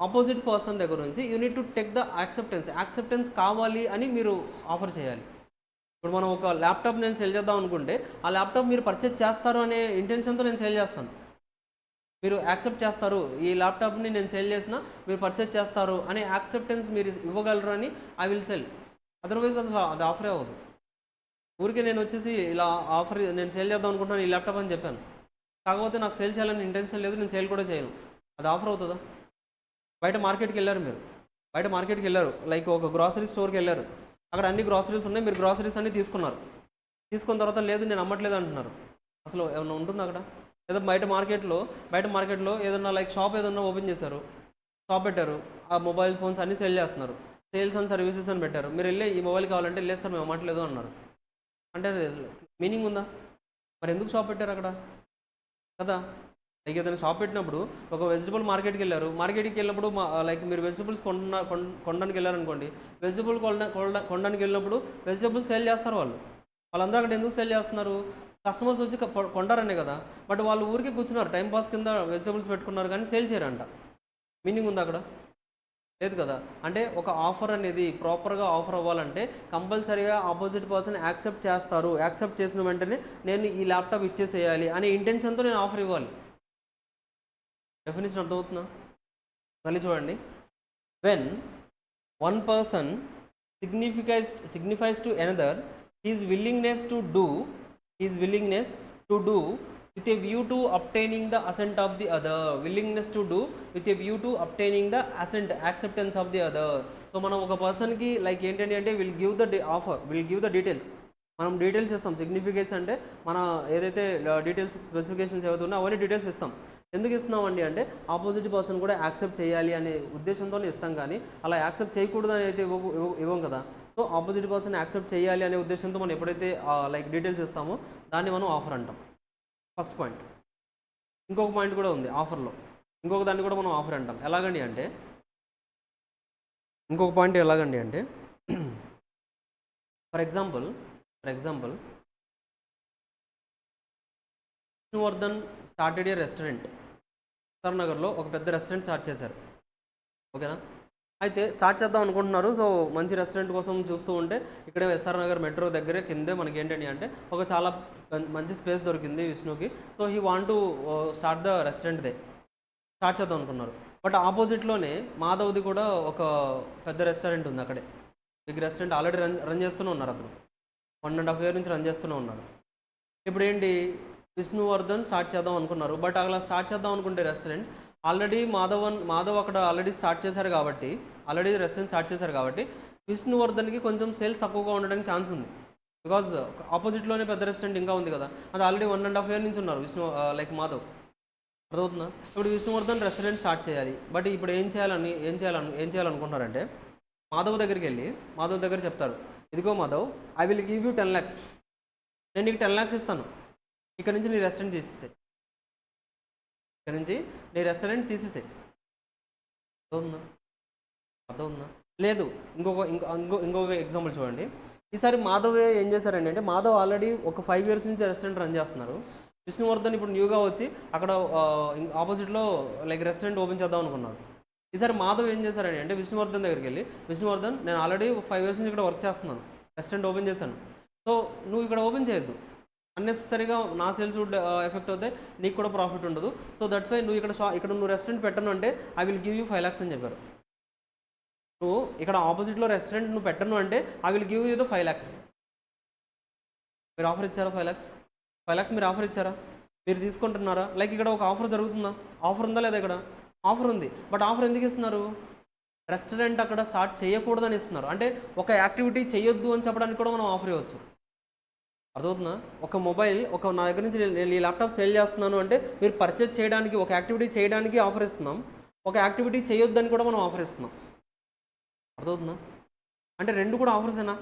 ఆపోజిట్ పర్సన్ దగ్గర నుంచి you need to take the acceptance కావాలి అని మీరు ఆఫర్ చేయాలి. ఇప్పుడు మనం ఒక ల్యాప్టాప్ నేను సేల్ చేద్దాం అనుకుంటే ఆ ల్యాప్టాప్ మీరు పర్చేజ్ చేస్తారు అనే ఇంటెన్షన్తో నేను సేల్ చేస్తాను. మీరు యాక్సెప్ట్ చేస్తారు, ఈ ల్యాప్టాప్ని నేను సేల్ చేసినా మీరు పర్చేజ్ చేస్తారు అనే యాక్సెప్టెన్స్ మీరు ఇవ్వగలరు అని ఐ విల్ సెల్. అదర్వైజ్ అది ఆఫరే అవ్వదు. ఊరికే నేను వచ్చేసి ఇలా ఆఫర్ నేను సేల్ చేద్దాం అనుకుంటున్నాను ఈ ల్యాప్టాప్ అని చెప్పాను, కాకపోతే నాకు సేల్ చేయాలని ఇంటెన్షన్ లేదు, నేను సేల్ కూడా చేయను, అది ఆఫర్ అవుతుందా? బయట మార్కెట్కి వెళ్ళారు, లైక్ ఒక గ్రాసరీ స్టోర్కి వెళ్ళారు, అక్కడ అన్ని గ్రాసరీస్ ఉన్నాయి, మీరు గ్రాసరీస్ అన్నీ తీసుకున్న తర్వాత లేదు నేను అమ్మట్లేదు అంటున్నారు. అసలు ఏమన్నా ఉంటుందా అక్కడ? లేదా బయట మార్కెట్లో ఏదన్నా లైక్ షాప్ ఏదన్నా ఓపెన్ చేశారు, షాప్ పెట్టారు, ఆ మొబైల్ ఫోన్స్ అన్నీ సేల్ చేస్తున్నారు, సేల్స్ అండ్ సర్వీసెస్ అని పెట్టారు, మీరు వెళ్ళి ఈ మొబైల్ కావాలంటే లేదు సార్ మేము అమ్మట్లేదు అన్నారు. అంటే మీనింగ్ ఉందా? మరి ఎందుకు షాప్ పెట్టారు అక్కడ కదా? లైక్ ఏదైనా షాప్ పెట్టినప్పుడు ఒక వెజిటబుల్ మార్కెట్కి వెళ్ళినప్పుడు లైక్ మీరు వెజిటబుల్స్ కొనడానికి వెళ్ళారనుకోండి, వెజిటబుల్ కొనడానికి వెళ్ళినప్పుడు వెజిటబుల్స్ సేల్ చేస్తారు వాళ్ళందరూ అక్కడ ఎందుకు సేల్ చేస్తున్నారు? కస్టమర్స్ వచ్చి కొంటారనే కదా. బట్ వాళ్ళు ఊరికి కూర్చున్నారు, టైంపాస్ కింద వెజిటబుల్స్ పెట్టుకున్నారు కానీ సేల్ చేయరంట. మీనింగ్ ఉందా అక్కడ? లేదు కదా. అంటే ఒక ఆఫర్ అనేది ప్రాపర్గా ఆఫర్ అవ్వాలంటే కంపల్సరీగా ఆపోజిట్ పర్సన్ యాక్సెప్ట్ చేసిన వెంటనే నేను ఈ ల్యాప్టాప్ ఇచ్చేసేయాలి అనే ఇంటెన్షన్తో నేను ఆఫర్ ఇవ్వాలి. డెఫినేషన్ అర్థమవుతుందా? మళ్ళీ చూడండి, when one person signifies to another his willingness to do with a view to obtaining the assent of the other. Acceptance of the other. So మనం ఒక పర్సన్కి లైక్ ఏంటంటే అంటే విల్ గివ్ ద డీటెయిల్స్. మనం డీటెయిల్స్ ఇస్తాం. సిగ్నిఫికెన్స్ అంటే మన ఏదైతే డీటెయిల్స్ స్పెసిఫికేషన్స్ ఏవైతే ఉన్నాయో అవన్నీ డీటెయిల్స్ ఇస్తాం. ఎందుకు ఇస్తున్నామండి అంటే ఆపోజిట్ పర్సన్ కూడా యాక్సెప్ట్ చేయాలి అనే ఉద్దేశంతోనే ఇస్తాం, కానీ అలా యాక్సెప్ట్ చేయకూడదు అని అయితే ఇవ్వం కదా. సో ఆపోజిట్ పర్సన్ యాక్సెప్ట్ చేయాలి అనే ఉద్దేశంతో మనం ఎప్పుడైతే లైక్ డీటెయిల్స్ ఇస్తామో దాన్ని మనం ఆఫర్ అంటాం. First point. ఇంకొక పాయింట్ కూడా ఉంది ఆఫర్లో, ఇంకొక దాన్ని కూడా మనం ఆఫర్ అంటాం. ఎలాగండి అంటే ఇంకొక పాయింట్ ఎలాగండి అంటే for example Vishnuvardhan started a restaurant. SR నగర్లో ఒక పెద్ద రెస్టారెంట్ స్టార్ట్ చేశారు. ఓకేనా? అయితే స్టార్ట్ చేద్దాం అనుకుంటున్నారు. సో మంచి రెస్టారెంట్ కోసం చూస్తూ ఉంటే ఇక్కడ ఎస్ఆర్ నగర్ మెట్రో దగ్గరే కిందే మనకి ఏంటండి అంటే ఒక చాలా మంచి స్పేస్ దొరికింది విష్ణుకి. So he want to start the restaurant start చేద్దాం అనుకున్నారు. బట్ ఆపోజిట్లోనే మాధవ్ది కూడా ఒక పెద్ద రెస్టారెంట్ ఉంది అక్కడే, బిగ్ రెస్టారెంట్ ఆల్రెడీ రన్ చేస్తూనే ఉన్నారు. అతను 1.5 year నుంచి రన్ చేస్తూనే ఉన్నాడు. ఇప్పుడు ఏంటి, విష్ణువర్ధన్ స్టార్ట్ చేద్దాం అనుకున్నారు. బట్ అలా స్టార్ట్ చేద్దాం అనుకుంటే రెస్టారెంట్ ఆల్రెడీ మాధవ్ అక్కడ ఆల్రెడీ స్టార్ట్ చేశారు కాబట్టి, ఆల్రెడీ రెస్టారెంట్ స్టార్ట్ చేశారు కాబట్టి విష్ణువర్ధన్కి కొంచెం సేల్స్ తక్కువగా ఉండడానికి ఛాన్స్ ఉంది. బికాజ్ ఆపోజిట్లోనే పెద్ద రెస్టారెంట్ ఇంకా ఉంది కదా, అది ఆల్రెడీ 1.5 year నుంచి ఉన్నారు లైక్ మాధవ్. అర్థమవుతుందా? ఇప్పుడు విష్ణువర్ధన్ రెస్టారెంట్ స్టార్ట్ చేయాలి. బట్ ఇప్పుడు ఏం చేయాలనుకుంటున్నారంటే మాధవ్ దగ్గరికి వెళ్ళి మాధవ్ దగ్గర చెప్తారు, ఇదిగో Madhav, I will give you 10 lakhs, నేను నీకు 10 lakhs ఇస్తాను, ఇక్కడ నుంచి నీ రెస్టారెంట్ తీసేసాయి, ఇక్కడ నుంచి నీ రెస్టారెంట్ తీసేసాయి. అర్థమవుతుందా? లేదు, ఇంకొక ఎగ్జాంపుల్ చూడండి. ఈసారి మాధవ్ ఏం చేశారండి అంటే, మాధవ్ ఆల్రెడీ ఒక 5 years నుంచి రెస్టారెంట్ రన్ చేస్తున్నారు. విష్ణువర్ధన్ ఇప్పుడు న్యూగా వచ్చి అక్కడ ఆపోజిట్లో లైక్ రెస్టారెంట్ ఓపెన్ చేద్దాం అనుకున్నారు. ఈసారి మాధవ్ ఏం చేశారండి అంటే, విష్ణువర్ధన్ దగ్గరికి వెళ్ళి, విష్ణువర్ధన్, నేను ఆల్రెడీ 5 years నుంచి ఇక్కడ వర్క్ చేస్తున్నాను, రెస్టారెంట్ ఓపెన్ చేశాను, సో నువ్వు ఇక్కడ ఓపెన్ చేయొద్దు, అన్నెసరీగా నా సేల్స్ వుడ్ ఎఫెక్ట్ అవుతాయి, నీకు కూడా ప్రాఫిట్ ఉండదు. సో దట్స్ వై నువ్వు ఇక్కడ నువ్వు రెస్టారెంట్ పెట్టను అంటే I will give you 5 lakhs అని చెప్పారు. నువ్వు ఇక్కడ ఆపోజిట్లో రెస్టారెంట్ నువ్వు పెట్టను అంటే I will give you the 5 lakhs. మీరు ఆఫర్ ఇచ్చారా? 5 lakhs మీరు ఆఫర్ ఇచ్చారా? మీరు తీసుకుంటున్నారా? లైక్ ఇక్కడ ఒక ఆఫర్ జరుగుతుందా? ఆఫర్ ఉందా లేదా? ఇక్కడ ఆఫర్ ఉంది. బట్ ఆఫర్ ఎందుకు ఇస్తున్నారు? రెస్టారెంట్ అక్కడ స్టార్ట్ చేయకూడదని ఇస్తున్నారు. అంటే ఒక యాక్టివిటీ చేయొద్దు అని చెప్పడానికి కూడా మనం ఆఫర్ ఇవ్వచ్చు. అర్థమవుతుందా? ఒక మొబైల్, నా దగ్గర నుంచి నేను ఈ ల్యాప్టాప్ సేల్ చేస్తున్నాను అంటే మీరు పర్చేజ్ చేయడానికి, ఒక యాక్టివిటీ చేయడానికి ఆఫర్ ఇస్తున్నాం, ఒక యాక్టివిటీ చేయొద్దని కూడా మనం ఆఫర్ ఇస్తున్నాం. అర్థమవుతుందా? అంటే రెండు కూడా ఆఫర్సేనా?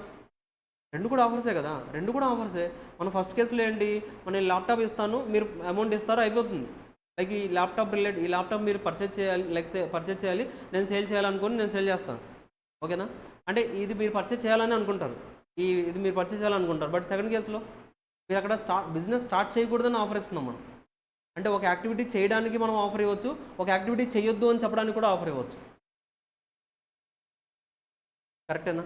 రెండు కూడా ఆఫర్సే కదా, రెండు కూడా ఆఫర్సే. మన ఫస్ట్ కేసులో ఏంటి, నేను ల్యాప్టాప్ ఇస్తాను, మీరు అమౌంట్ ఇస్తారో అయిపోతుంది. లైక్ ఈ ల్యాప్టాప్ మీరు పర్చేజ్ చేయాలి, పర్చేజ్ చేయాలి, నేను సేల్ చేయాలనుకుని నేను సేల్ చేస్తాను, ఓకేనా? అంటే ఇది మీరు పర్చేజ్ చేయాలని అనుకుంటారు, ఇది మీరు పర్చేజ్ చేయాలనుకుంటారు. బట్ సెకండ్ కేసులో మీరు అక్కడ బిజినెస్ స్టార్ట్ చేయకూడదని ఆఫర్ ఇస్తున్నాం మనం. అంటే ఒక యాక్టివిటీ చేయడానికి మనం ఆఫర్ ఇవ్వచ్చు, ఒక యాక్టివిటీ చేయొద్దు అని చెప్పడానికి కూడా ఆఫర్ ఇవ్వచ్చు. కరెక్టేనా?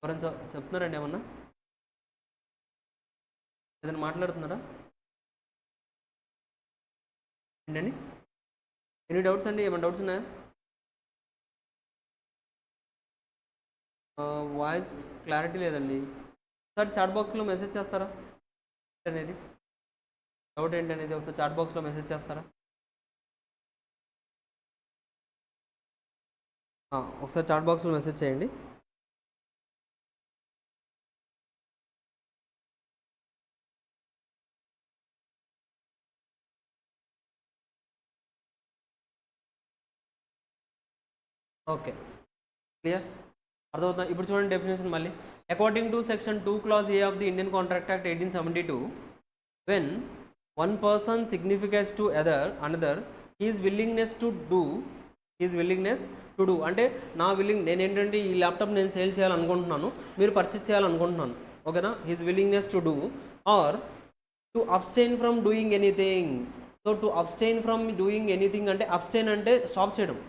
ఎవరైనా చెప్తున్నారండి? ఏమన్నా ఏదైనా మాట్లాడుతున్నారా? ఏంటండి, ఎనీ డౌట్స్ అండి? ఏమైనా డౌట్స్ ఉన్నాయా? వాయిస్ క్లారిటీ లేదండి. ఒకసారి చాట్ బాక్స్లో మెసేజ్ చేస్తారా అనేది, డౌట్ ఏంటనేది ఒకసారి చాట్ బాక్స్లో మెసేజ్ చేస్తారా? ఒకసారి చాట్ బాక్స్లో మెసేజ్ చేయండి. ఓకే, క్లియర్, అర్థమవుతుందా? ఇప్పుడు చూడండి డెఫినేషన్ మళ్ళీ. According to section 2 clause A of the Indian contract act 1872, when one person significance to another his willingness to do అంటే నేను ఏంటంటే ఈ ల్యాప్టాప్ నేను సేల్ చేయాలనుకుంటున్నాను, మీరు పర్చేజ్ చేయాలనుకుంటున్నాను, ఓకేనా? His willingness to do or to abstain from doing anything. So to abstain from doing anything అంటే, అబ్స్టైన్ అంటే స్టాప్ చేయడం,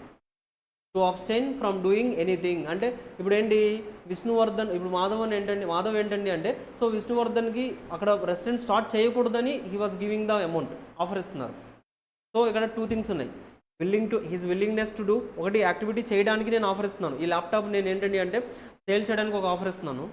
to abstain from doing anything అంటే ఇప్పుడు ఏంటి, విష్ణువర్ధన్, ఇప్పుడు మాధవ్ ఏంటండి అంటే, సో విష్ణువర్ధన్కి అక్కడ రెస్టారెంట్ స్టార్ట్ చేయకూడదని he was giving the amount, offer ఇస్తున్నారు. సో ఇక్కడ 2 things ఉన్నాయి, హిజ్ విల్లింగ్నెస్ టు డూ, ఒకటి యాక్టివిటీ చేయడానికి నేను ఆఫర్ ఇస్తున్నాను, ఈ ల్యాప్టాప్ నేను ఏంటండి అంటే సేల్ చేయడానికి ఒక ఆఫర్ ఇస్తున్నాను,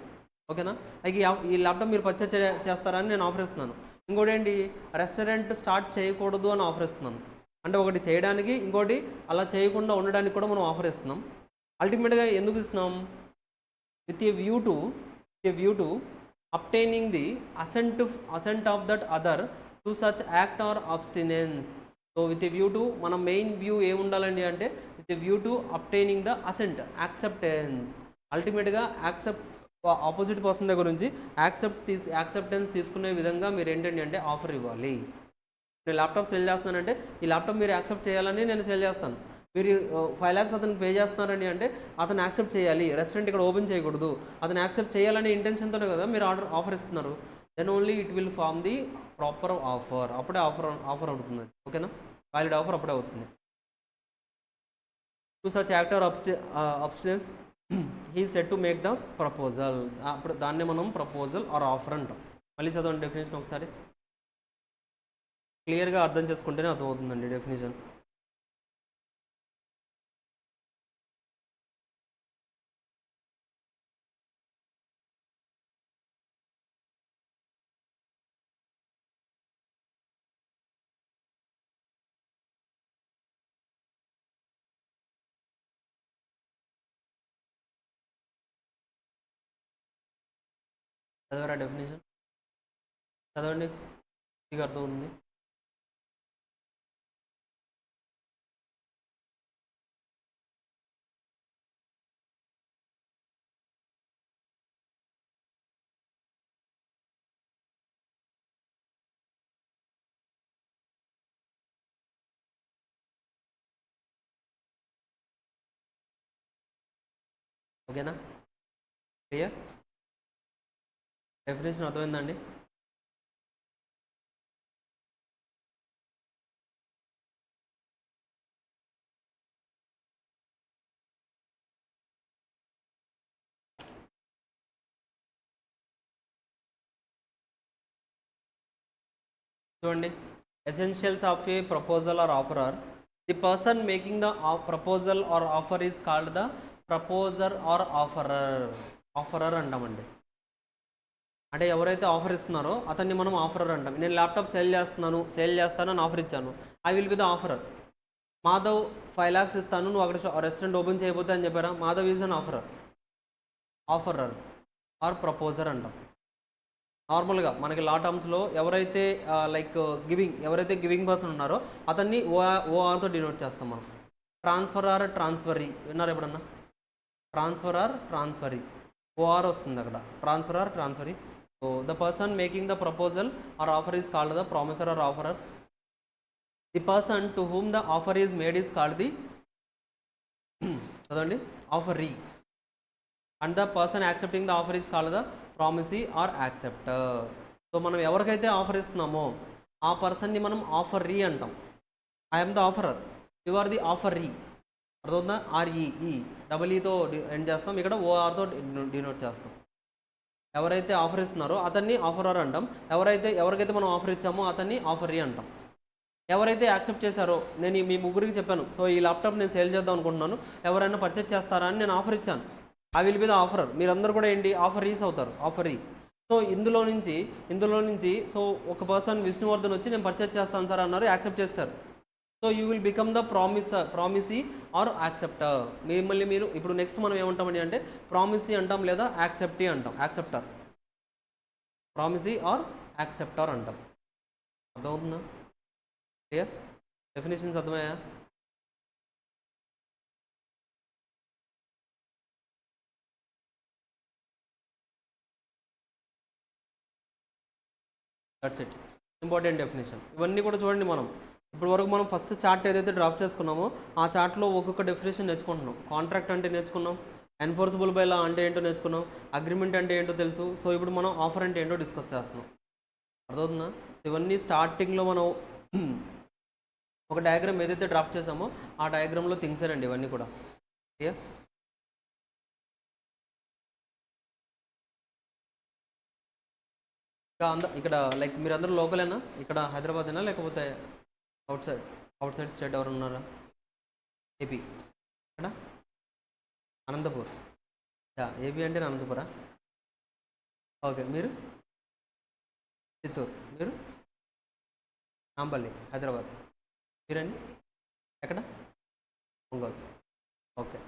ఓకేనా? లైక్ ఈ ల్యాప్టాప్ మీరు పర్చేజ్ చేస్తారా అని నేను ఆఫర్ ఇస్తున్నాను. ఇంకోటి ఏంటి, రెస్టారెంట్ స్టార్ట్ చేయకూడదు అని ఆఫర్ ఇస్తున్నాను. అంటే ఒకటి చేయడానికి, ఇంకోటి అలా చేయకుండా ఉండడానికి కూడా మనం ఆఫర్ ఇస్తున్నాం. అల్టిమేట్గా ఎందుకు ఇస్తున్నాం? With a view to obtaining the assent of that other to such act or abstinence. So with a view to, మన మెయిన్ వ్యూ ఏముండాలండి అంటే, with a view to obtaining the acceptance. అల్టిమేట్గా ఆపోజిట్ పర్సన్ దగ్గర నుంచి యాక్సెప్టెన్స్ తీసుకునే విధంగా మీరు ఏంటండి అంటే ఆఫర్ ఇవ్వాలి. నేను ల్యాప్టాప్ సేల్ చేస్తానంటే ఈ ల్యాప్టాప్ మీరు యాక్సెప్ట్ చేయాలని నేను సేల్ చేస్తాను. మీరు 5 lakhs అతనికి పే చేస్తున్నారండి అంటే అతను యాక్సెప్ట్ చేయాలి, రెస్టారెంట్ ఇక్కడ ఓపెన్ చేయకూడదు, అతను యాక్సెప్ట్ చేయాలనే ఇంటెన్షన్తోనే కదా మీరు ఆఫర్ ఇస్తున్నారు. Then only it will form the proper offer. అప్పుడే ఆఫర్ అవుతుంది, ఓకేనా? వ్యాలిడ్ ఆఫర్ అప్పుడే అవుతుంది. To such act or abstinence he set to make the proposal. అప్పుడు దాన్నే మనం ప్రపోజల్ ఆర్ ఆఫర్ అంటాం. మళ్ళీ చదవండి డెఫినేషన్ ఒకసారి. క్లియర్గా అర్థం చేసుకుంటేనే అర్థమవుతుందండి డెఫినేషన్. చదవరా డెఫినేషన్, చదవండి, మీకు అర్థమవుతుంది. ఓకేనా, క్లియర్? డెఫినేషన్ అర్థమైందండి? చూడండి, essentials of a proposal or offer or the person making the proposal or offer is called the proposer or offerer. Offerer అంటామండి. అంటే ఎవరైతే ఆఫర్ ఇస్తున్నారో అతన్ని మనం ఆఫరర్ అంటాం. నేను ల్యాప్టాప్ సేల్ చేస్తాను అని ఆఫర్ ఇచ్చాను, I will be the offerer. Madhav 5 lakhs ఇస్తాను, నువ్వు అక్కడ రెస్టారెంట్ ఓపెన్ చేయబోతే అని చెప్పారా, Madhav is an offerer. Offerer or proposer అంటాం. నార్మల్గా మనకి లా టర్మ్స్లో ఎవరైతే ఎవరైతే గివింగ్ పర్సన్ ఉన్నారో అతన్ని ఓఆర్తో డినోట్ చేస్తాం మనం. ట్రాన్స్ఫర్ ఆర్ ట్రాన్స్ఫరీ విన్నారు ఎప్పుడన్నా? ట్రాన్స్ఫర్ ఆర్ ట్రాన్స్ఫరీ, ఓఆర్ వస్తుంది అక్కడ. Transfer or transferee. So the person making the proposal or offer is called the promisor or offerer. The person to whom the offer is made is called the చదవండి offeree. And the person accepting the offer is called the promisee or acceptor. So మనం ఎవరికైతే ఆఫర్ ఇస్తున్నామో ఆ పర్సన్ని మనం ఆఫర్రీ అంటాం. I'm the offerer, you are the offeree. అర్థవుతుందా? ఆర్ఈఈ డబల్ఈతో ఎండ్ చేస్తాం, ఇక్కడ ఓఆర్తో డినోట్ చేస్తాం. ఎవరైతే ఆఫర్ ఇస్తున్నారో అతన్ని ఆఫరర్ అంటాం. ఎవరికైతే మనం ఆఫర్ ఇచ్చామో అతన్ని ఆఫర్రీ అంటాం. ఎవరైతే యాక్సెప్ట్ చేశారో, నేను మీ ముగ్గురికి చెప్పాను, సో ఈ ల్యాప్టాప్ నేను సేల్ చేద్దాం అనుకుంటున్నాను, ఎవరైనా పర్చేజ్ చేస్తారా అని నేను ఆఫర్ ఇచ్చాను, I will be the offerer. మీరందరూ కూడా ఏంటి, ఆఫరీస్ అవుతారు, ఆఫరీ. సో ఇందులో నుంచి సో ఒక పర్సన్ విష్ణువర్ధన్ వచ్చి నేను పర్చేజ్ చేస్తాను సార్ అన్నారు, యాక్సెప్ట్ చేస్తారు. So you will become the promisee or acceptor. మిమ్మల్ని మీరు ఇప్పుడు నెక్స్ట్ మనం ఏమంటామని అంటే ప్రామిసీ అంటాం లేదా యాక్సెప్టీ అంటాం. యాక్సెప్టర్, ప్రామిసీ ఆర్ యాక్సెప్టర్ అంటాం. అర్థమవుతుందా? క్లియర్? డెఫినేషన్స్ అర్థమయ్యా? That's it, important definition. ఇవన్నీ కూడా చూడండి, మనం ఇప్పటి వరకు మనం ఫస్ట్ చార్ట్ ఏదైతే డ్రాప్ చేసుకున్నామో ఆ చార్ట్లో ఒక్కొక్క డెఫినేషన్ నేర్చుకుంటున్నాం. కాంట్రాక్ట్ అంటే నేర్చుకున్నాం, ఎన్ఫోర్సబుల్ బై లా అంటే ఏంటో నేర్చుకున్నాం, అగ్రిమెంట్ అంటే ఏంటో తెలుసు. సో ఇప్పుడు మనం ఆఫర్ అంటే ఏంటో డిస్కస్ చేస్తున్నాం. అర్థమవుతుందా? సో ఇవన్నీ స్టార్టింగ్లో మనం ఒక డయాగ్రామ్ ఏదైతే డ్రాప్ చేసామో ఆ డయాగ్రామ్లో థింగ్స్ అండి ఇవన్నీ కూడా. క్లియర్? ఇక్కడ మీరందరూ లోకలేనా? ఇక్కడ హైదరాబాదేనా లేకపోతే అవుట్ సైడ్ స్టేట్ ఎవరు ఉన్నారా? ఏపీ. ఇక్కడ అనంతపూర్. ఏపీ అంటే అనంతపురా? ఓకే. మీరు చిత్తూరు, మీరు నాంపల్లి, హైదరాబాద్. మీరండి ఎక్కడ? ఒంగోలు. ఓకే.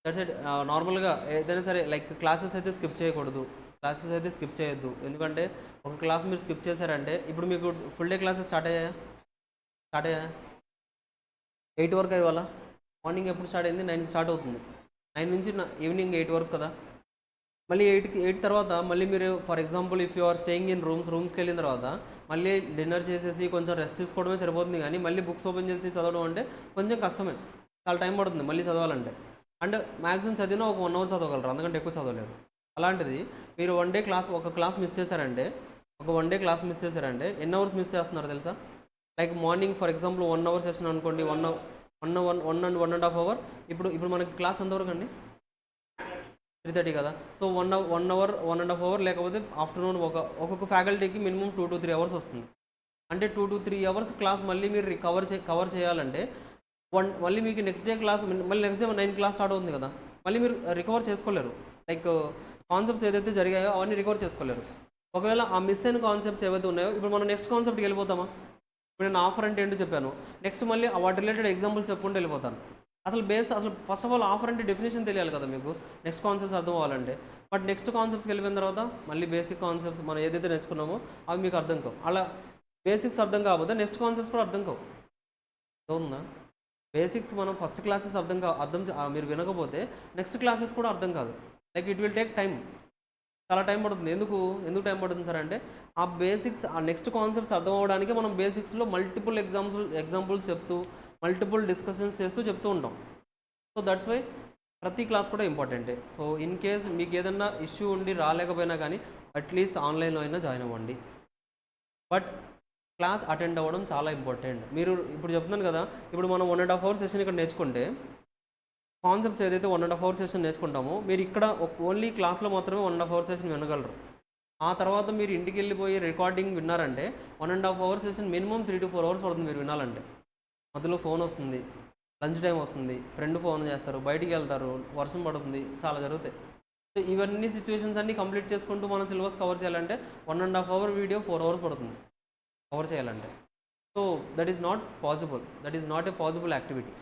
That's it. నార్మల్గా ఏదైనా సరే క్లాసెస్ అయితే స్కిప్ చేయకూడదు, క్లాసెస్ అయితే స్కిప్ చేయొద్దు. ఎందుకంటే ఒక క్లాస్ మీరు స్కిప్ చేశారంటే ఇప్పుడు మీకు ఫుల్ డే క్లాసెస్ స్టార్ట్ అయ్యాయా? 8 వరకు ఇవాళ మార్నింగ్ ఎప్పుడు స్టార్ట్ అయింది? 9కి స్టార్ట్ అవుతుంది. 9 నుంచి ఈవినింగ్ 8 వరకు కదా. మళ్ళీ 8 తర్వాత మళ్ళీ మీరు for example if you are staying in రూమ్స్కి వెళ్ళిన తర్వాత మళ్ళీ డిన్నర్ చేసేసి కొంచెం రెస్ట్ తీసుకోవడమే సరిపోతుంది. కానీ మళ్ళీ బుక్స్ ఓపెన్ చేసి చదవడం అంటే కొంచెం కష్టమే, చాలా టైం పడుతుంది మళ్ళీ చదవాలంటే. అండ్ మ్యాక్సిమం చదివినా ఒక 1 hour చదవగలరు, అందుకంటే ఎక్కువ చదవలేరు. అలాంటిది మీరు ఒక క్లాస్ మిస్ చేశారంటే ఎన్ని అవర్స్ మిస్ చేస్తున్నారు తెలుసా? Like morning for example 1 hour session అనుకోండి, 1 అండ్ 1.5 అవర్. ఇప్పుడు మనకి క్లాస్ ఎంతవరకు అండి? 3:30 కదా. సో 1 అవర్ 1.5 అవర్, లేకపోతే ఆఫ్టర్నూన్ ఒక్కొక్క ఫ్యాకల్టీకి మినిమం 2 to 3 అవర్స్ వస్తుంది. అంటే 2 to 3 అవర్స్ క్లాస్ మళ్ళీ మీరు కవర్ చేయాలంటే మళ్ళీ మీకు నెక్స్ట్ డే క్లాస్, మళ్ళీ నెక్స్ట్ డే 9 క్లాస్ స్టార్ట్ అవుతుంది కదా, మళ్ళీ మీరు రికవర్ చేసుకోలేరు. లైక్ కాన్సెప్ట్స్ ఏదైతే జరిగాయో అవన్నీ రికవర్ చేసుకోలేరు. ఒకవేళ ఆ మిస్ అయిన కాన్సెప్ట్స్ ఏవైతే ఉన్నాయో ఇప్పుడు మనం నెక్స్ట్ కాన్సెప్ట్కి వెళ్ళిపోతామా? ఇప్పుడు నేను ఆఫర్ అంటే ఏంటో చెప్పాను, నెక్స్ట్ మళ్ళీ వాటి రిలేటెడ్ ఎగ్జాంపుల్స్ చెప్పుకుంటూ వెళ్ళిపోతాను. అసలు ఫస్ట్ ఆఫ్ ఆల్ ఆఫర్ అంటే డెఫినేషన్ తెలియాలి కదా మీకు, నెక్స్ట్ కాన్సెప్ట్స్ అర్థం అవ్వాలంటే. బట్ నెక్స్ట్ కాన్సెప్ట్స్కి వెళ్ళిపోయిన తర్వాత మళ్ళీ బేసిక్ కాన్సెప్ట్స్ మనం ఏదైతే నేర్చుకున్నామో అవి మీకు అర్థం కావు. అలా బేసిక్స్ అర్థం కాకపోతే నెక్స్ట్ కాన్సెప్ట్స్ కూడా అర్థం కావు. అవునా? బేసిక్స్ మనం ఫస్ట్ క్లాసెస్ మీరు వినకపోతే నెక్స్ట్ క్లాసెస్ కూడా అర్థం కాదు. Like it will take time, చాలా టైం పడుతుంది. ఎందుకు టైం పడుతుంది సార్ అంటే, ఆ బేసిక్స్, ఆ నెక్స్ట్ కాన్సెప్ట్స్ అర్థం అవ్వడానికి మనం బేసిక్స్లో మల్టిపుల్ ఎగ్జాంపుల్స్ చెప్తూ, మల్టిపుల్ డిస్కషన్స్ చేస్తూ చెప్తూ ఉంటాం. సో దట్స్ వై ప్రతి క్లాస్ కూడా ఇంపార్టెంటే. సో ఇన్ కేస్ మీకు ఏదన్నా ఇష్యూ ఉండి రాలేకపోయినా కానీ అట్లీస్ట్ ఆన్లైన్లో అయినా జాయిన్ అవ్వండి. బట్ క్లాస్ అటెండ్ అవ్వడం చాలా ఇంపార్టెంట్. మీరు ఇప్పుడు చెప్తున్నాను కదా, ఇప్పుడు మనం 1.5 అవర్ సెషన్ ఇక్కడ నేర్చుకుంటే, కాన్సెప్ట్స్ ఏదైతే 1.5 అవర్ సెషన్ నేర్చుకుంటామో మీరు ఇక్కడ ఓన్లీ క్లాస్లో మాత్రమే 1.5 అవర్ సెషన్ వినగలరు. ఆ తర్వాత మీరు ఇంటికి వెళ్ళిపోయి రికార్డింగ్ విన్నారంటే 1.5 hour session minimum 3 to 4 hours పడుతుంది మీరు వినాలంటే. మధ్యలో ఫోన్ వస్తుంది, లంచ్ టైం వస్తుంది, ఫ్రెండ్ ఫోన్ చేస్తారు, బయటికి వెళ్తారు, వర్షం పడుతుంది, చాలా జరుగుతాయి. సో ఇవన్నీ సిచ్యువేషన్స్ అన్నీ కంప్లీట్ చేసుకుంటూ మనం సిలబస్ కవర్ చేయాలంటే 1.5 అవర్ వీడియో 4 అవర్స్ పడుతుంది కవర్ చేయాలంటే. So that is not possible, that is not a possible activity,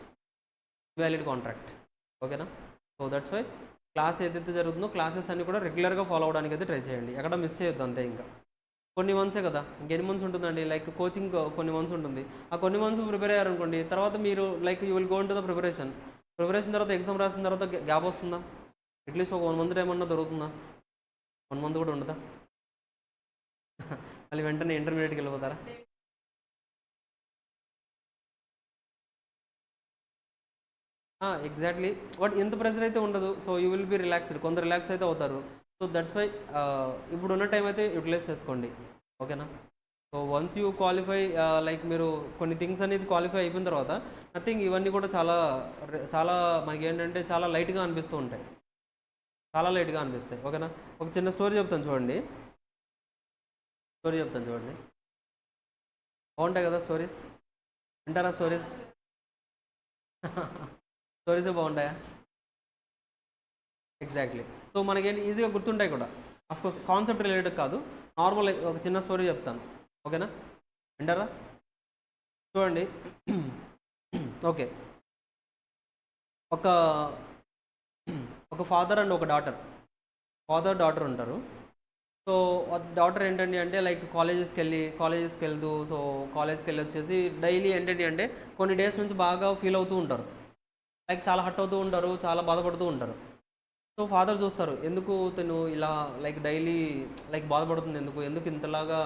valid contract. ఓకేనా? సో దట్స్ వై క్లాస్ ఏదైతే జరుగుతుందో క్లాసెస్ అన్నీ కూడా రెగ్యులర్గా ఫాలో అవ్వడానికి అయితే ట్రై చేయండి, ఎక్కడ మిస్ చేయొద్దు. అంతే, ఇంకా కొన్ని మంత్సే కదా, ఇంకెన్ని మంత్స్ ఉంటుందండి. లైక్ కోచింగ్ కొన్ని మంత్స్ ఉంటుంది, ఆ కొన్ని మంత్స్ ప్రిపేర్ అయ్యారనుకోండి, తర్వాత మీరు like you will go in to the preparation తర్వాత ఎగ్జామ్ రాసిన తర్వాత గ్యాప్ వస్తుందా? అట్లీస్ట్ ఒక 1 మంత్ ఏమన్నా దొరుకుతుందా? 1 మంత్ కూడా ఉండదా? మళ్ళీ వెంటనే ఇంటర్మీడియట్కి వెళ్ళిపోతారా? ఎగ్జాక్ట్లీ. బట్ ఎంత ప్రెషర్ అయితే ఉండదు. So you will be relaxed, కొంత రిలాక్స్ అయితే అవుతారు. సో దట్స్ వై ఇప్పుడున్న టైం అయితే యూటిలైజ్ చేసుకోండి. ఓకేనా? So once you qualify, like మీరు కొన్ని థింగ్స్ అనేది క్వాలిఫై అయిపోయిన తర్వాత నథింగ్, ఇవన్నీ కూడా చాలా మనకి ఏంటంటే చాలా లైట్గా అనిపిస్తూ ఉంటాయి, చాలా లైట్గా అనిపిస్తాయి. ఓకేనా? ఒక చిన్న స్టోరీ చెప్తాను చూడండి. బాగుంటాయి కదా స్టోరీస్? వింటారా స్టోరీస్? స్టోరీసే బాగుంటాయా? ఎగ్జాక్ట్లీ. సో మనకేంటి ఈజీగా గుర్తుంటాయి కూడా. అఫ్కోర్స్ కాన్సెప్ట్ రిలేటెడ్ కాదు, నార్మల్ ఒక చిన్న స్టోరీ చెప్తాను. ఓకేనా? వింటారా? చూడండి. ఓకే, ఒక ఫాదర్ అండ్ ఒక డాటర్ ఉంటారు. సో డాటర్ ఏంటండి అంటే లైక్ కాలేజెస్కి వెళ్తూ, సో కాలేజ్కి వెళ్ళి వచ్చేసి డైలీ ఏంటంటే అంటే కొన్ని డేస్ నుంచి బాగా ఫీల్ అవుతూ ఉంటారు, లైక్ చాలా హర్ట్ అవుతూ ఉంటారు, చాలా బాధపడుతూ ఉంటారు. సో ఫాదర్ చూస్తారు, ఎందుకు తను ఇలా లైక్ డైలీ లైక్ బాధపడుతుంది, ఎందుకు ఇంతలాగా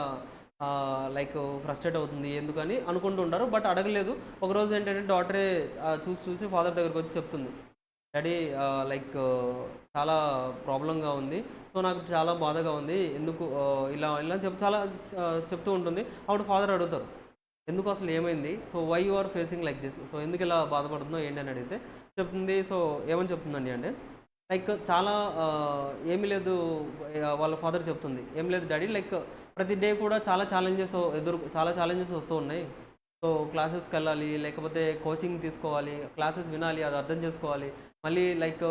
లైక్ ఫ్రస్ట్రేట్ అవుతుంది ఎందుకని అనుకుంటూ ఉంటారు. బట్ అడగలేదు. ఒకరోజు ఏంటంటే డాటరే చూసి ఫాదర్ దగ్గరికి వచ్చి చెప్తుంది, డాడీ లైక్ చాలా ప్రాబ్లంగా ఉంది, సో నాకు చాలా బాధగా ఉంది, ఎందుకు ఇలా చాలా చెప్తూ ఉంటుంది. అప్పుడు ఫాదర్ అడుగుతారు, ఎందుకు అసలు ఏమైంది, so why you are facing like this, so ఎందుకు ఇలా బాధపడుతుందో ఏంటి అని అడిగితే చెప్తుంది. సో ఏమని చెప్తుందండి అంటే లైక్ చాలా ఏమీ లేదు. వాళ్ళ ఫాదర్ చెప్తుంది, ఏం లేదు డాడీ, లైక్ ప్రతి డే కూడా చాలా ఛాలెంజెస్ వస్తూ ఉన్నాయి. సో క్లాసెస్కి వెళ్ళాలి, లేకపోతే కోచింగ్ తీసుకోవాలి, క్లాసెస్ వినాలి, అది అర్థం చేసుకోవాలి, మళ్ళీ లైక్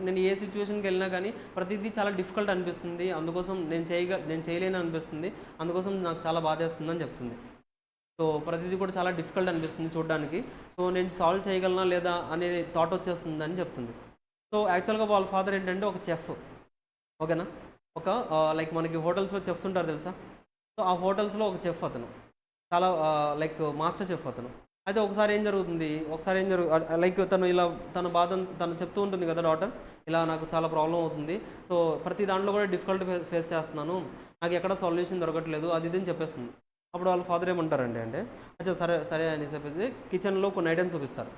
నేను ఏ సిచ్యువేషన్కి వెళ్ళినా కానీ ప్రతిదీ చాలా డిఫికల్ట్ అనిపిస్తుంది, అందుకోసం నేను చేయలేను అనిపిస్తుంది, అందుకోసం నాకు చాలా బాధేస్తుంది అని చెప్తుంది. సో ప్రతిదీ కూడా చాలా డిఫికల్ట్ అనిపిస్తుంది చూడడానికి, సో నేను సాల్వ్ చేయగలనా లేదా అనే థాట్ వచ్చేస్తుంది అని చెప్తుంది. సో యాక్చువల్గా వాళ్ళ ఫాదర్ ఏంటంటే ఒక చెఫ్. ఓకేనా? ఒక లైక్ మనకి హోటల్స్లో చెఫ్స్ ఉంటారు తెలుసా? సో ఆ హోటల్స్లో ఒక చెఫ్ అతను, చాలా లైక్ మాస్టర్ చెఫ్ అతను. అయితే ఒకసారి ఏం జరుగుతుంది, లైక్ తన బాధ తను చెప్తూ ఉంటుంది కదా డాటర్, ఇలా నాకు చాలా ప్రాబ్లం అవుతుంది, సో ప్రతి దాంట్లో కూడా డిఫికల్ట్ ఫేస్ చేస్తున్నాను, నాకు ఎక్కడ సొల్యూషన్ దొరకట్లేదు, అది ఇది అని చెప్పేస్తుంది. అప్పుడు వాళ్ళ ఫాదర్ ఏమంటారండి అంటే, అచ్చా సరే అని చెప్పేసి కిచెన్లో కొన్ని ఐటమ్స్ చూపిస్తారు.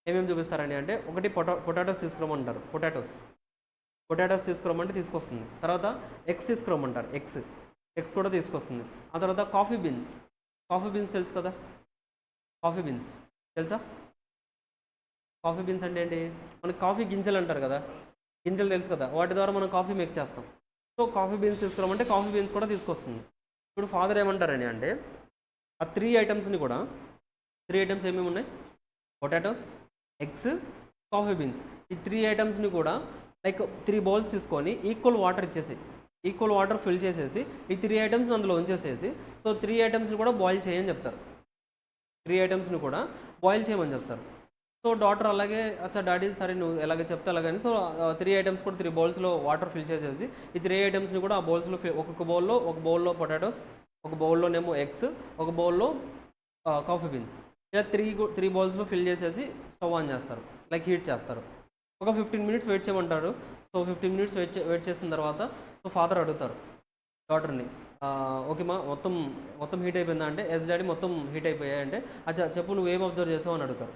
ఏమేమి చూపిస్తారండి అంటే, ఒకటి పొటాటోస్ తీసుకురమ్మంటారు, పొటాటోస్ తీసుకురమ్మంటే తీసుకొస్తుంది. తర్వాత ఎగ్స్ తీసుకురమ్మంటారు, ఎగ్స్ కూడా తీసుకొస్తుంది. ఆ తర్వాత కాఫీ బీన్స్ తెలుసు కదా, కాఫీ బీన్స్ తెలుసా? కాఫీ బీన్స్ అంటే ఏంటి? మనకి కాఫీ గింజలు అంటారు కదా, గింజలు తెలుసు కదా, వాటి ద్వారా మనం కాఫీ మేక్ చేస్తాం. సో కాఫీ బీన్స్ తీసుకురామంటే కాఫీ బీన్స్ కూడా తీసుకొస్తుంది. ఇప్పుడు ఫాదర్ ఏమంటారని అంటే ఆ 3 ఐటమ్స్ని కూడా, 3 ఐటమ్స్ ఏమేమి ఉన్నాయి? Potatoes, eggs, coffee beans. ఈ 3 ఐటమ్స్ని కూడా లైక్ 3 బౌల్స్ తీసుకొని ఈక్వల్ వాటర్ ఇచ్చేసి, ఈక్వల్ వాటర్ ఫిల్ చేసేసి ఈ 3 ఐటమ్స్ని అందులో ఉంచేసేసి, సో 3 ఐటమ్స్ని కూడా బాయిల్ చేయని చెప్తారు. 3 ఐటమ్స్ని కూడా బాయిల్ చేయమని చెప్తారు. సో డాటర్ అలాగే అచ్చా డాడీ సరే నువ్వు ఎలాగే చెప్తే అలాగని, సో 3 ఐటమ్స్ కూడా 3 బౌల్స్లో వాటర్ ఫిల్ చేసేసి ఈ 3 ఐటమ్స్ని కూడా ఆ బౌల్స్లో ఒక్కొక్క బౌల్లో, ఒక బౌల్లో పొటాటోస్, ఒక బౌల్లోనేమో ఎగ్స్, ఒక బౌల్లో కాఫీ బీన్స్, ఇలా 3 బౌల్స్లో ఫిల్ చేసేసి స్టవ్ ఆన్ చేస్తారు, లైక్ హీట్ చేస్తారు. ఒక 15 మినిట్స్ వెయిట్ చేయమంటారు. సో 15 మినిట్స్ వెయిట్ చేసిన తర్వాత సో ఫాదర్ అడుగుతారు డాటర్ని, ఓకే మా మొత్తం హీట్ అయిపోయిందా అంటే, ఎస్ డాడీ మొత్తం హీట్ అయిపోయాయి అంటే, అచ్చా చెప్పు నువ్వు ఏం అబ్జర్వ్ చేసావు అని అడుగుతారు.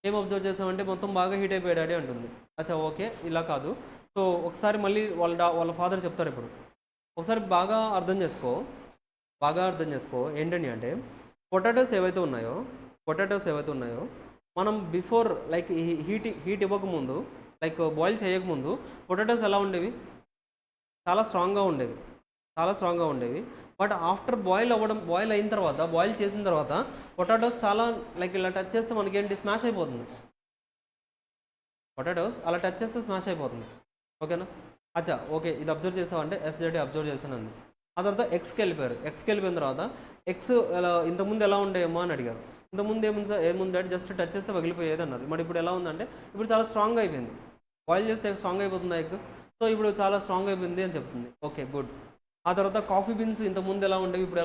ఏం అబ్జర్వ్ చేసామంటే మొత్తం బాగా హీట్ అయిపోయాడు డాడీ అంటుంది. అచ్చా ఓకే ఇలా కాదు, సో ఒకసారి మళ్ళీ వాళ్ళ ఫాదర్ చెప్తారు. ఇప్పుడు ఒకసారి బాగా అర్థం చేసుకో ఏంటండి అంటే పొటాటోస్ ఏవైతే ఉన్నాయో మనం బిఫోర్ లైక్ హీట్ ఇవ్వకముందు, లైక్ బాయిల్ చేయకముందు పొటాటోస్ ఎలా ఉండేవి? చాలా స్ట్రాంగ్గా ఉండేవి. బట్ ఆఫ్టర్ బాయిల్ అయిన తర్వాత, బాయిల్ చేసిన తర్వాత పొటాటోస్ చాలా లైక్ ఇలా టచ్ చేస్తే మనకేంటి స్మాష్ అయిపోతుంది. పొటాటోస్ అలా టచ్ చేస్తే స్మాష్ అయిపోతుంది. ఓకేనా? అచ్చా ఓకే ఇది అబ్జర్వ్ చేసావంటే ఎస్ డాడీ అబ్జర్వ్ చేశానండి. ఆ తర్వాత ఎగ్స్కి వెళ్ళిపోయిన తర్వాత ఎగ్స్ ఇంతకుముందు ఎలా ఉండేమో అని అడిగారు. ఇంతకుముందు ఏముంది డాడీ జస్ట్ టచ్ చేస్తే పగిలిపోయేది అన్నారు. మరి ఇప్పుడు ఎలా ఉందంటే ఇప్పుడు చాలా స్ట్రాంగ్ అయిపోయింది. బాయిల్ చేస్తే స్ట్రాంగ్ అయిపోతుంది ఎగ్, సో ఇప్పుడు చాలా స్ట్రాంగ్ అయిపోయింది అని చెప్తుంది. Okay good. ఆ తర్వాత కాఫీ బీన్స్ ఇంతకుముందు ఎలా ఉండేవి, ఇప్పుడు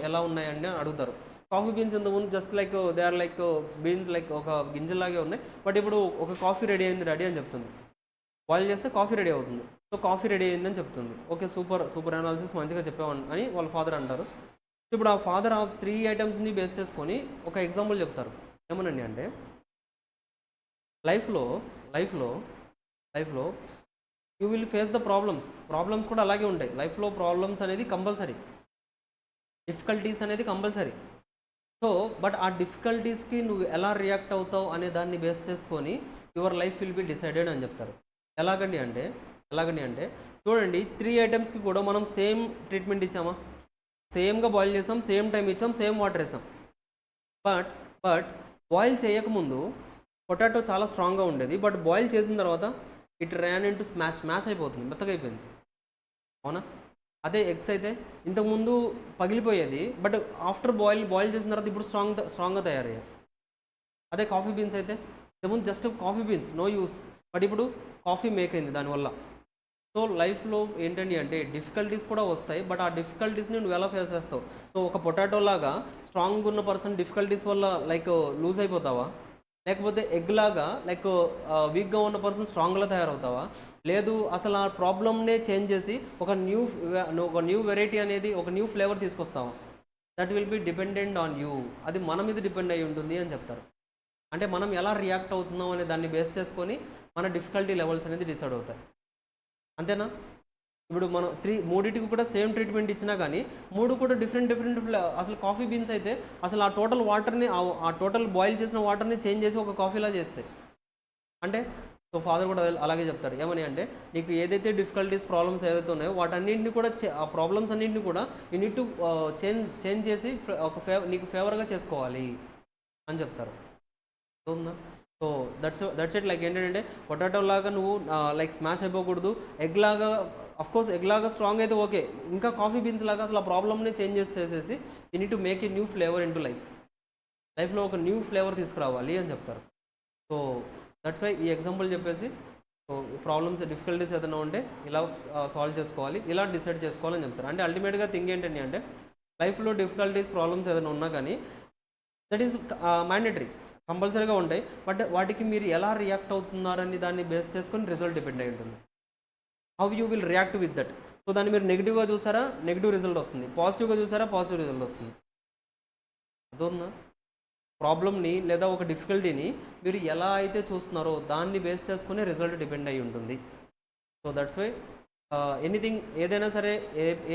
ఎలా ఉన్నాయండి అని అడుగుతారు. కాఫీ బీన్స్ ఇంతకుముందు just like they are like beans, like ఒక గింజలాగే ఉన్నాయి, బట్ ఇప్పుడు ఒక కాఫీ రెడీ అయింది డాడీ అని చెప్తుంది. బాయిల్ చేస్తే కాఫీ రెడీ అవుతుంది, సో కాఫీ రెడీ అయిందని చెప్తుంది. ఓకే సూపర్ అనాలిసిస్ మంచిగా చెప్పామని అని వాళ్ళ ఫాదర్ అంటారు. ఇప్పుడు ఆ ఫాదర్ ఆ 3 ఐటమ్స్ని బేస్ చేసుకొని ఒక ఎగ్జాంపుల్ చెప్తారు. ఏమనండి అంటే లైఫ్లో you will face the problems కూడా అలాగే ఉంటాయి. లైఫ్లో ప్రాబ్లమ్స్ అనేది కంపల్సరీ, డిఫికల్టీస్ అనేది కంపల్సరీ. సో బట్ ఆ డిఫికల్టీస్కి నువ్వు ఎలా రియాక్ట్ అవుతావు అనే దాన్ని బేస్ చేసుకొని your life will be decided అని చెప్తారు. ఎలాగండి అంటే చూడండి 3 ఐటమ్స్కి కూడా మనం సేమ్ ట్రీట్మెంట్ ఇచ్చామా? సేమ్గా బాయిల్ చేసాం, సేమ్ టైం ఇచ్చాం, సేమ్ వాటర్ వేసాం. బట్ బాయిల్ చేయకముందు పొటాటో చాలా స్ట్రాంగ్గా ఉండేది, బట్ బాయిల్ చేసిన తర్వాత ఇట్ ర్యాన్ ఇంటూ స్మాష్ అయిపోతుంది, మెత్తగా అయిపోయింది. అవునా? అదే ఎగ్స్ అయితే ఇంతకుముందు పగిలిపోయేది, బట్ ఆఫ్టర్ బాయిల్ చేసిన తర్వాత ఇప్పుడు స్ట్రాంగ్గా తయారయ్యాయి. అదే కాఫీ బీన్స్ అయితే ఇంతకుముందు just coffee beans no use, but ఇప్పుడు కాఫీ మేక్ అయింది దానివల్ల. సో లైఫ్లో ఏంటండి అంటే డిఫికల్టీస్ కూడా వస్తాయి, బట్ ఆ డిఫికల్టీస్ని నువ్వు ఎలా ఫేస్ చేస్తావు? సో ఒక పొటాటో లాగా స్ట్రాంగ్ ఉన్న పర్సన్ డిఫికల్టీస్ వల్ల లైక్ లూజ్ అయిపోతావా? లేకపోతే ఎగ్ లాగా లైక్ వీక్గా ఉన్న పర్సన్ స్ట్రాంగ్గా తయారవుతావా? లేదు అసలు ఆ ప్రాబ్లమ్నే చేంజ్ చేసి ఒక న్యూ వెరైటీ అనేది, ఒక న్యూ ఫ్లేవర్ తీసుకొస్తావా? That will be dependent on you. అది మన మీద డిపెండ్ అయి ఉంటుంది అని చెప్తారు. అంటే మనం ఎలా రియాక్ట్ అవుతున్నాం అనే దాన్ని బేస్ చేసుకొని మన డిఫికల్టీ లెవెల్స్ అనేది డిసైడ్ అవుతాయి. అంతేనా? ఇప్పుడు మనం మూడింటికి కూడా సేమ్ ట్రీట్మెంట్ ఇచ్చినా కానీ 3 కూడా డిఫరెంట్ అసలు కాఫీ బీన్స్ అయితే అసలు ఆ టోటల్ వాటర్ని, ఆ టోటల్ బాయిల్ చేసిన వాటర్ని చేంజ్ చేసి ఒక కాఫీలా చేస్తాయి. అంటే సో ఫాదర్ కూడా అలాగే చెప్తారు. ఏమని అంటే నీకు ఏదైతే డిఫికల్టీస్ ప్రాబ్లమ్స్ ఏదైతే ఉన్నాయో వాటన్నింటిని కూడా ఆ ప్రాబ్లమ్స్ అన్నింటిని కూడా యూ నీడ్ టు చేంజ్ చేసి నీకు ఫేవర్గా చేసుకోవాలి అని చెప్తారు. ఉందా? So that's it. లైక్ ఏంటంటే పొటాటో లాగా నువ్వు లైక్ స్మాష్ అయిపోకూడదు, ఎగ్ లాగా స్ట్రాంగ్ అయితే ఓకే, ఇంకా కాఫీ బీన్స్ లాగా అసలు ఆ ప్రాబ్లమ్ని చేంజ్ చేసేసి you need to make a new flavour in to లైఫ్లో ఒక న్యూ ఫ్లేవర్ తీసుకురావాలి అని చెప్తారు. సో దట్స్ వై ఈ ఎగ్జాంపుల్ చెప్పేసి సో ప్రాబ్లమ్స్ డిఫికల్టీస్ ఏదైనా ఉంటే ఇలా సాల్వ్ చేసుకోవాలి, ఇలా డిసైడ్ చేసుకోవాలని చెప్తారు. అంటే అల్టిమేట్గా థింగ్ ఏంటండి అంటే లైఫ్లో డిఫికల్టీస్ ప్రాబ్లమ్స్ ఏదైనా ఉన్నా కానీ దట్ ఈస్ మ్యాండేటరీ, కంపల్సరీగా ఉంటాయి. బట్ వాటికి మీరు ఎలా రియాక్ట్ అవుతున్నారని దాన్ని బేస్ చేసుకొని రిజల్ట్ డిపెండ్ అయి ఉంటుంది. How you will react with that. So దాన్ని మీరు నెగిటివ్గా చూసారా, నెగిటివ్ రిజల్ట్ వస్తుంది. పాజిటివ్గా చూసారా, పాజిటివ్ రిజల్ట్ వస్తుంది. అదొందా? ప్రాబ్లమ్ని లేదా ఒక డిఫికల్టీని మీరు ఎలా అయితే చూస్తున్నారో దాన్ని బేస్ చేసుకునే రిజల్ట్ డిపెండ్ అయి ఉంటుంది. సో దట్స్ వై ఎనీథింగ్ ఏదైనా సరే,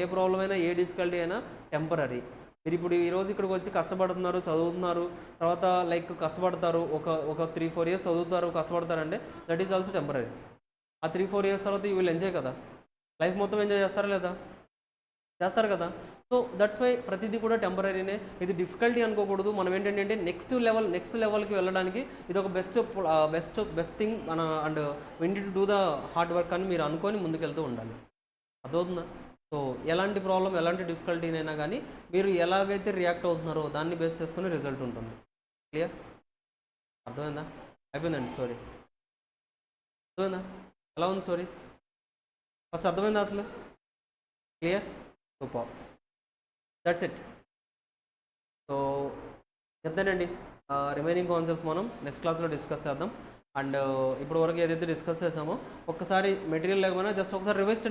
ఏ ప్రాబ్లం అయినా, ఏ డిఫికల్టీ అయినా టెంపరీ. మీరు ఇప్పుడు ఈరోజు ఇక్కడికి వచ్చి కష్టపడుతున్నారు, చదువుతున్నారు, తర్వాత లైక్ కష్టపడతారు, ఒక 3-4 ఇయర్స్ చదువుతారు, కష్టపడతారంటే దట్ ఈజ్ ఆల్సో టెంపరీ. ఆ 3-4 ఇయర్స్ తర్వాత యూ విల్ ఎంజాయ్ కదా, లైఫ్ మొత్తం ఎంజాయ్ చేస్తారా లేదా? చేస్తారు కదా. సో దట్స్ వై ప్రతిదీ కూడా టెంపరీనే. ఇది డిఫికల్టీ అనుకోకూడదు. మనం ఏంటంటే నెక్స్ట్ లెవెల్కి వెళ్ళడానికి ఇది ఒక బెస్ట్ థింగ్ మన, and we need to do the hard work అని మీరు అనుకొని ముందుకెళ్తూ ఉండాలి. అర్థమవుతుందా? సో ఎలాంటి ప్రాబ్లం, ఎలాంటి డిఫికల్టీనైనా కానీ మీరు ఎలాగైతే రియాక్ట్ అవుతున్నారో దాన్ని బేస్ చేసుకుని రిజల్ట్ ఉంటుంది. క్లియర్? అర్థమైందా? అయిపోయిందండి స్టోరీ. అర్థమైందా? ఎలా ఉంది స్టోరీ? ఫస్ట్ అర్థమైందా అసలు? Clear? Super. That's it. So చెప్తానండి, రిమైనింగ్ కాన్సెప్ట్స్ మనం నెక్స్ట్ క్లాస్లో డిస్కస్ చేద్దాం. అండ్ ఇప్పుడు వరకు ఏదైతే డిస్కస్ చేసామో ఒక్కసారి మెటీరియల్ లేకపోయినా జస్ట్ ఒకసారి రివైజ్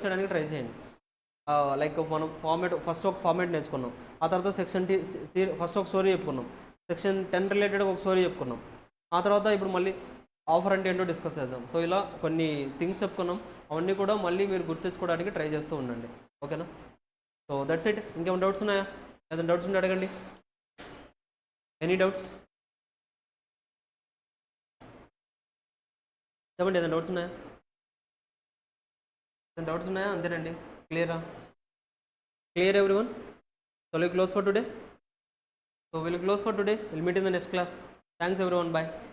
చేయడానికి ట్రై చేయండి. లైక్ మనం ఫస్ట్ ఒక ఫార్మేట్ నేర్చుకున్నాం, ఆ తర్వాత సెక్షన్ ఫస్ట్ ఒక స్టోరీ చెప్పుకున్నాం, సెక్షన్ 10 రిలేటెడ్ ఒక స్టోరీ చెప్పుకున్నాం, ఆ తర్వాత ఇప్పుడు మళ్ళీ ఆఫర్ అంటే ఏంటో డిస్కస్ చేద్దాం. సో ఇలా కొన్ని థింగ్స్ చెప్పుకున్నాం, అవన్నీ కూడా మళ్ళీ మీరు గుర్తించుకోవడానికి ట్రై చేస్తూ ఉండండి. ఓకేనా? So that's it. ఇంకేమైనా డౌట్స్ ఉన్నాయా? ఏదైనా డౌట్స్ ఉంటే అడగండి. Any doubts? చెప్పండి, ఏదైనా డౌట్స్ ఉన్నాయా? అంతేనండి. క్లియరా? Clear everyone? So will close for today. We'll meet in the next class. Thanks everyone. Bye.